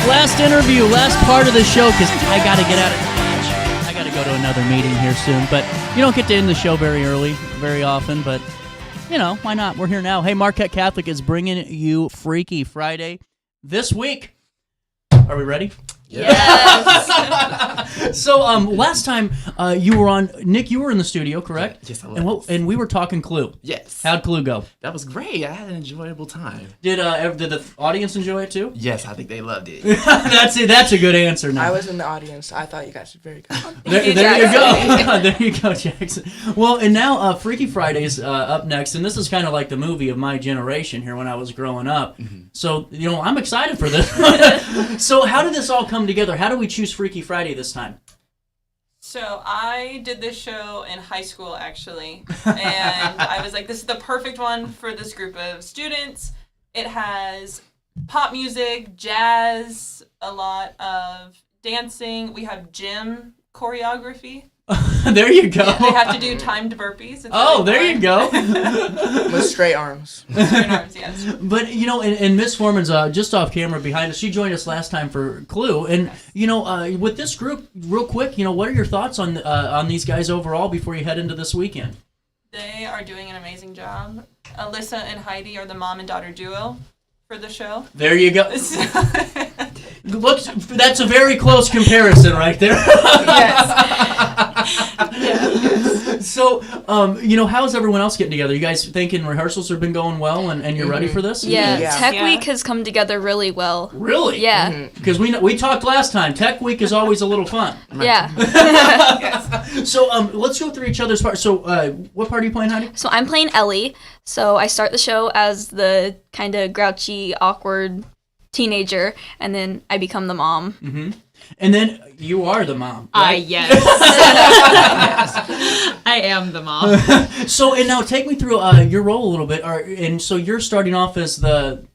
Last interview, last part of the show, because I got to get out of here. I got to go to another meeting here soon. But you don't get to end the show very early, very often. But, you know, why not? We're here now. Hey, Marquette Catholic is bringing you Freaky Friday this week. Are we ready? Yes. So, last time you were on, Nick, you were in the studio, correct? Yes, I was. And we were talking Clue. Yes. How'd Clue go? That was great. I had an enjoyable time. Did the audience enjoy it too? Yes, I think they loved it. That's a good answer now. I was in the audience. I thought you guys did very good. There you go. There you go, Jackson. Well, and now Freaky Friday's up next, and this is kind of like the movie of my generation here when I was growing up. Mm-hmm. So, you know, I'm excited for this. So how did this all come together? How do we choose Freaky Friday this time? So I did this show in high school, actually, and I was like, this is the perfect one for this group of students. It has pop music, jazz, a lot of dancing. We have gym choreography. There you go. Yeah, they have to do timed burpees. It's Oh, really there you go. With straight arms. Straight arms, yes. But, you know, and Miss Foreman's just off camera behind us. She joined us last time for Clue. And, you know, with this group, real quick, you know, what are your thoughts on these guys overall before you head into this weekend? They are doing an amazing job. Alyssa and Heidi are the mom and daughter duo for the show. There you go. Look, that's a very close comparison right there. Yes. So, you know, how's everyone else getting together? You guys thinking rehearsals have been going well and you're ready for this? Yeah, Tech Week has come together really well. Really? Yeah. Because we talked last time. Tech Week is always a little fun. Yeah. So let's go through each other's parts. So what part are you playing, Heidi? So I'm playing Ellie. So I start the show as the kind of grouchy, awkward teenager, and then I become the mom. Mm-hmm. And then you are the mom. Right? Yes. I am the mom. So, and now take me through your role a little bit. And so you're starting off as the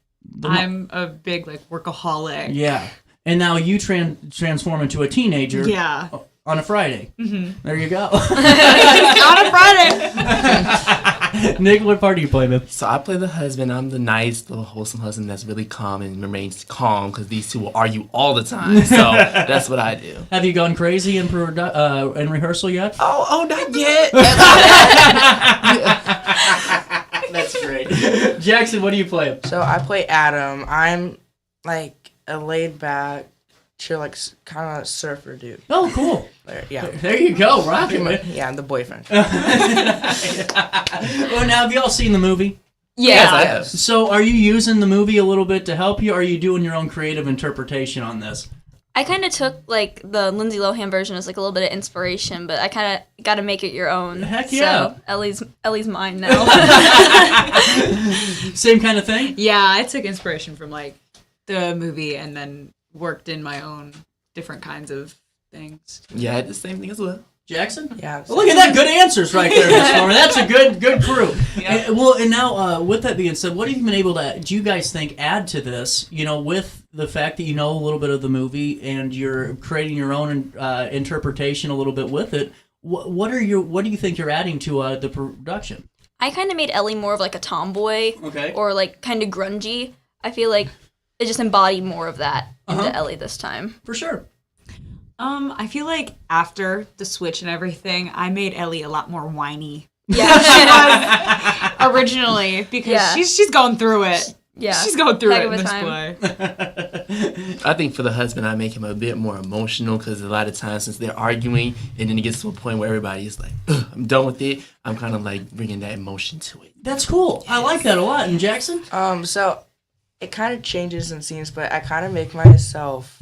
I'm a big workaholic. Yeah. And now you transform into a teenager. Yeah. On a Friday. Mm-hmm. There you go. On a Friday. Nick, what part do you play, man? So I play the husband. I'm the nice, little wholesome husband that's really calm and remains calm because these two will argue all the time. So that's what I do. Have you gone crazy in rehearsal yet? Oh, not yet. That's great. Jackson, what do you play? So I play Adam. I'm like a laid back, chill, kind of surfer dude. Oh, cool. Yeah. There you go, rocking it. Yeah, I'm the boyfriend. Well, now have you all seen the movie? Yeah. Yes, I have. So are you using the movie a little bit to help you, or are you doing your own creative interpretation on this? I kind of took the Lindsay Lohan version as a little bit of inspiration, but I kind of got to make it your own. Heck yeah. So Ellie's mine now. Same kind of thing? Yeah, I took inspiration from the movie and then worked in my own different kinds of things. Yeah, I did the same thing as well. Jackson? Yeah. Well, look at that. Good answers right there, Miss Norman. That's a good crew. Yeah. And now, with that being said, what have you been able to, do you guys think, add to this, with the fact that you know a little bit of the movie and you're creating your own interpretation a little bit with it? What do you think you're adding to the production? I kind of made Ellie more of a tomboy. Okay. Or kind of grungy. I feel like it just embodied more of that into Ellie this time. For sure. I feel like after the switch and everything, I made Ellie a lot more whiny. Yeah. She was originally because she's going through it. Yeah. She's going through Heck it of in a this time. play. I think for the husband, I make him a bit more emotional because a lot of times since they're arguing and then it gets to a point where everybody is like, I'm done with it, I'm kind of bringing that emotion to it. That's cool. Yes. I like that a lot. And Jackson? So it kind of changes in scenes, but I kind of make myself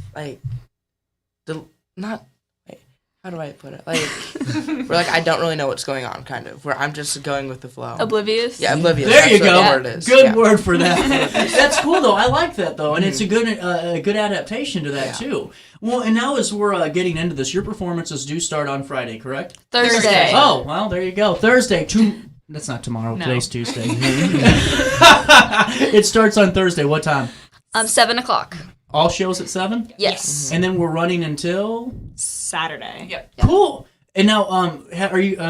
how do I put it? Where I don't really know what's going on, kind of. Where I'm just going with the flow. Oblivious? Yeah, oblivious. There you go. Word is. Good word for that. That's cool, though. I like that, though. And it's a good adaptation to that, too. Well, and now as we're getting into this, your performances do start on Friday, correct? Thursday. Oh, well, there you go. Thursday. That's not tomorrow. No. Today's Tuesday. It starts on Thursday. What time? 7:00. All shows at 7? Yes. And then we're running until Saturday. Yep. Cool. And now, are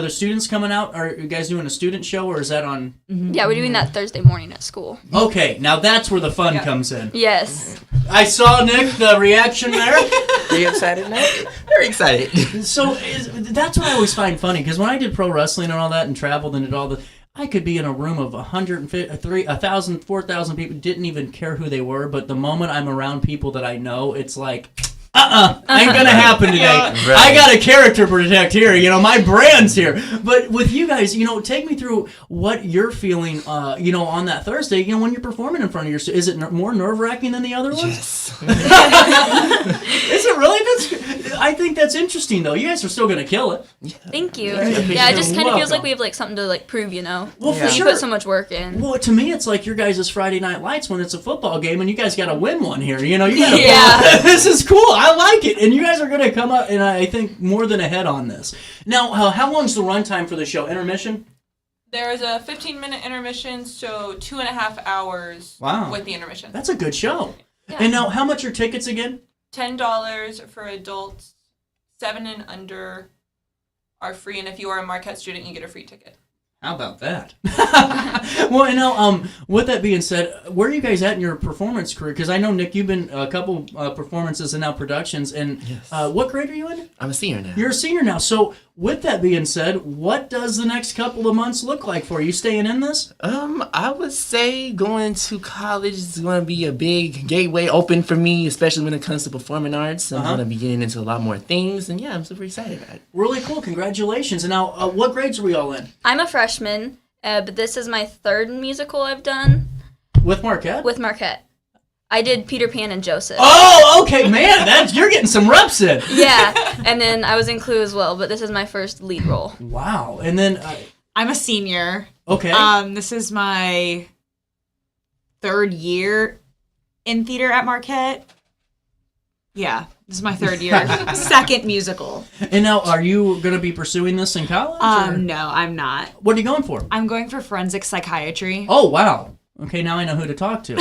the students coming out? Are you guys doing a student show, or is that on? Yeah, we're doing that Thursday morning at school. Okay, now that's where the fun comes in. Yes. I saw, Nick, the reaction there. Are you excited, Nick? Very excited. So that's what I always find funny, because when I did pro wrestling and all that and traveled and did all the, I could be in a room of 1,000, 4,000 people, didn't even care who they were, but the moment I'm around people that I know, it's like, ain't gonna happen today. Right. I got a character to protect here. My brand's here. But with you guys, take me through what you're feeling, on that Thursday, when you're performing in front of your students. Is it more nerve-wracking than the other ones? Yes. Is it really? I think that's interesting, though. You guys are still gonna kill it. Thank you. Yeah, it just kind of feels like we have something to prove, Well, for sure. You put so much work in. Well, to me, it's like your guys' Friday Night Lights when it's a football game, and you guys got to win one here. You gotta this is cool. I like it, and you guys are going to come up, and I think more than ahead on this. Now, how long's the runtime for the show? Intermission? There is a 15-minute intermission, so 2.5 hours with the intermission. That's a good show. Yeah. And now, how much are tickets again? $10 for adults, 7 and under are free, and if you are a Marquette student, you get a free ticket. How about that? Well, and now, with that being said, where are you guys at in your performance career? Because I know, Nick, you've been a couple performances and now productions. And what grade are you in? I'm a senior now. You're a senior now. So, with that being said, what does the next couple of months look like for you? Staying in this? I would say going to college is going to be a big gateway open for me, especially when it comes to performing arts. I'm going to be getting into a lot more things, and yeah, I'm super excited about it. Really cool. Congratulations. And now, what grades are we all in? I'm a freshman, but this is my third musical I've done. With Marquette? With Marquette. I did Peter Pan and Joseph. Oh, okay, man, you're getting some reps in. Yeah, and then I was in Clue as well, but this is my first lead role. Wow, and then I'm a senior. Okay. This is my third year in theater at Marquette. Yeah, this is my third year. Second musical. And now, are you going to be pursuing this in college? No, I'm not. What are you going for? I'm going for forensic psychiatry. Oh, wow. Okay, now I know who to talk to.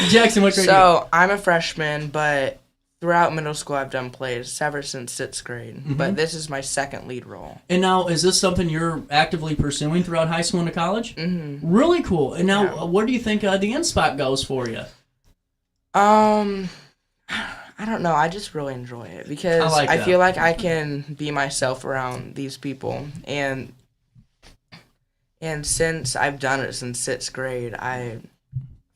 Jackson, what grade are you? So, I'm a freshman, but throughout middle school I've done plays ever since 6th grade. Mm-hmm. But this is my second lead role. And now, is this something you're actively pursuing throughout high school and to college? Mm-hmm. Really cool. And now, where do you think the end spot goes for you? I don't know. I just really enjoy it because I feel like I can be myself around these people. And since I've done it since 6th grade, I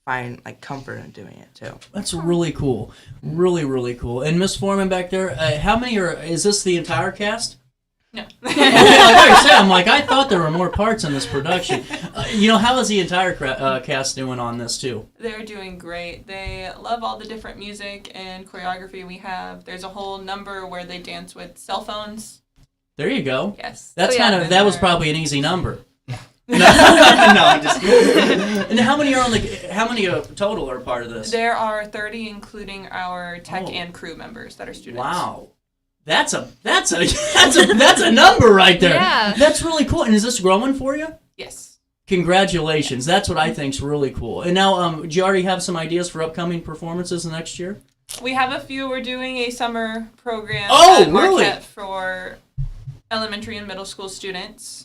find like comfort in doing it too. That's really cool. Really, really cool. And Miss Foreman back there, how many is this the entire cast? No. Like I said, I thought there were more parts in this production. How is the entire cast doing on this too? They're doing great. They love all the different music and choreography we have. There's a whole number where they dance with cell phones. There you go. Yes. That's that was probably an easy number. No, I'm just kidding. And how many total are part of this? There are 30, including our tech and crew members that are students. Wow. That's a number right there. Yeah. That's really cool. And is this growing for you? Yes. Congratulations. That's what I think's really cool. And now, do you already have some ideas for upcoming performances next year? We have a few. We're doing a summer program at Marquette for elementary and middle school students.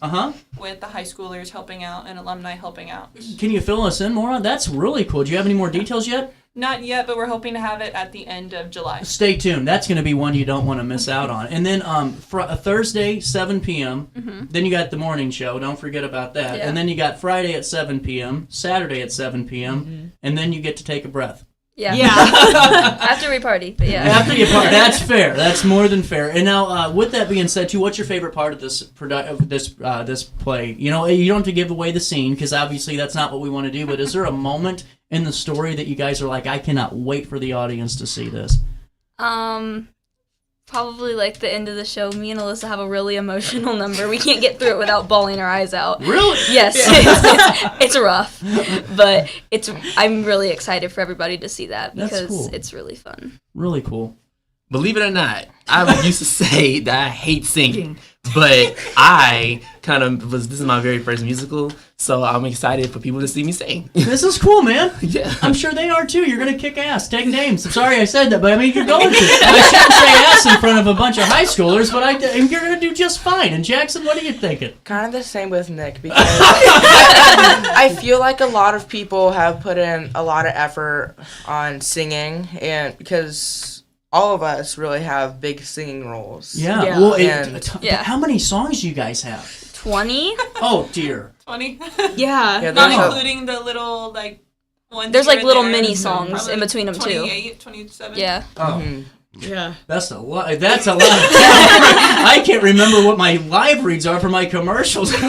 With the high schoolers helping out and alumni helping out. Can you fill us in more on? That's really cool. Do you have any more details yet? Not yet, but we're hoping to have it at the end of July. Stay tuned. That's going to be one you don't want to miss out on. And then Thursday, 7 p.m. Mm-hmm. Then you got the morning show. Don't forget about that. Yeah. And then you got Friday at 7 p.m., Saturday at 7 p.m., and then you get to take a breath. Yeah. After we party, but yeah. After you party, that's fair. That's more than fair. And now, with that being said, too, what's your favorite part of this this play? You don't have to give away the scene because obviously that's not what we want to do. But is there a moment in the story that you guys are like, I cannot wait for the audience to see this? Probably like the end of the show. Me and Alyssa have a really emotional number. We can't get through it without bawling our eyes out. Really? Yes. It's rough, but I'm really excited for everybody to see that because it's really fun. Really cool. Believe it or not, I used to say that I hate singing, but I this is my very first musical, so I'm excited for people to see me sing. This is cool, man. Yeah. I'm sure they are too. You're going to kick ass. Take names. I'm sorry I said that, but you're going to. I shouldn't say ass in front of a bunch of high schoolers, but you're going to do just fine. And Jackson, what are you thinking? Kind of the same with Nick because I feel like a lot of people have put in a lot of effort on singing, and because all of us really have big singing roles. Yeah. Well, how many songs do you guys have? 20. Oh dear. 20. Yeah. Not including the little ones. There's little there. mini songs in between them 28, 27. Yeah. Oh. Yeah. That's a lot. That's a lot. I can't remember what my live reads are for my commercials. With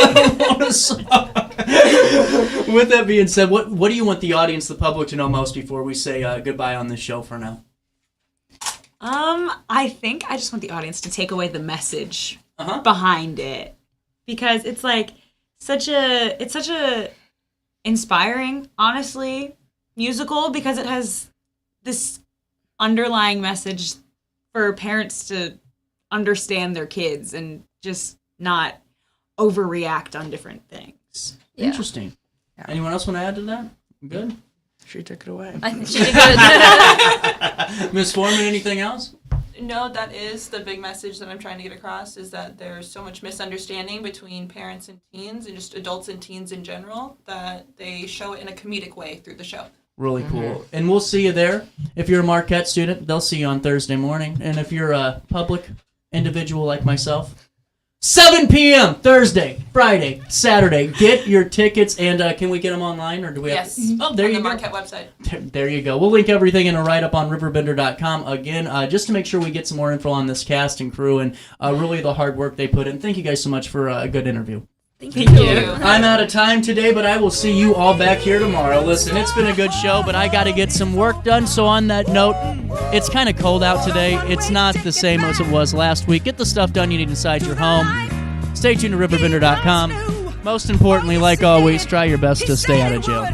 that being said, what do you want the audience, the public, to know most before we say goodbye on this show for now? I think I just want the audience to take away the message behind it, because it's such a inspiring, honestly, musical, because it has this underlying message for parents to understand their kids and just not overreact on different things. Yeah. Interesting. Yeah. Anyone else want to add to that? Good. She took it away. I think she did good. Miss Foreman, anything else? No, that is the big message that I'm trying to get across, is that there's so much misunderstanding between parents and teens and just adults and teens in general, that they show it in a comedic way through the show. Really cool. And we'll see you there. If you're a Marquette student, they'll see you on Thursday morning. And if you're a public individual like myself, 7 p.m. Thursday, Friday, Saturday. Get your tickets, and can we get them online, or do we have Yes. to? Oh, there on you the go. Marquette website. There you go. We'll link everything in a write-up on RiverBender.com, again, just to make sure we get some more info on this cast and crew and really the hard work they put in. Thank you guys so much for a good interview. Thank you. I'm out of time today, but I will see you all back here tomorrow. Listen, it's been a good show, but I got to get some work done. So on that note, it's kind of cold out today. It's not the same as it was last week. Get the stuff done you need inside your home. Stay tuned to RiverBender.com. Most importantly, like always, try your best to stay out of jail.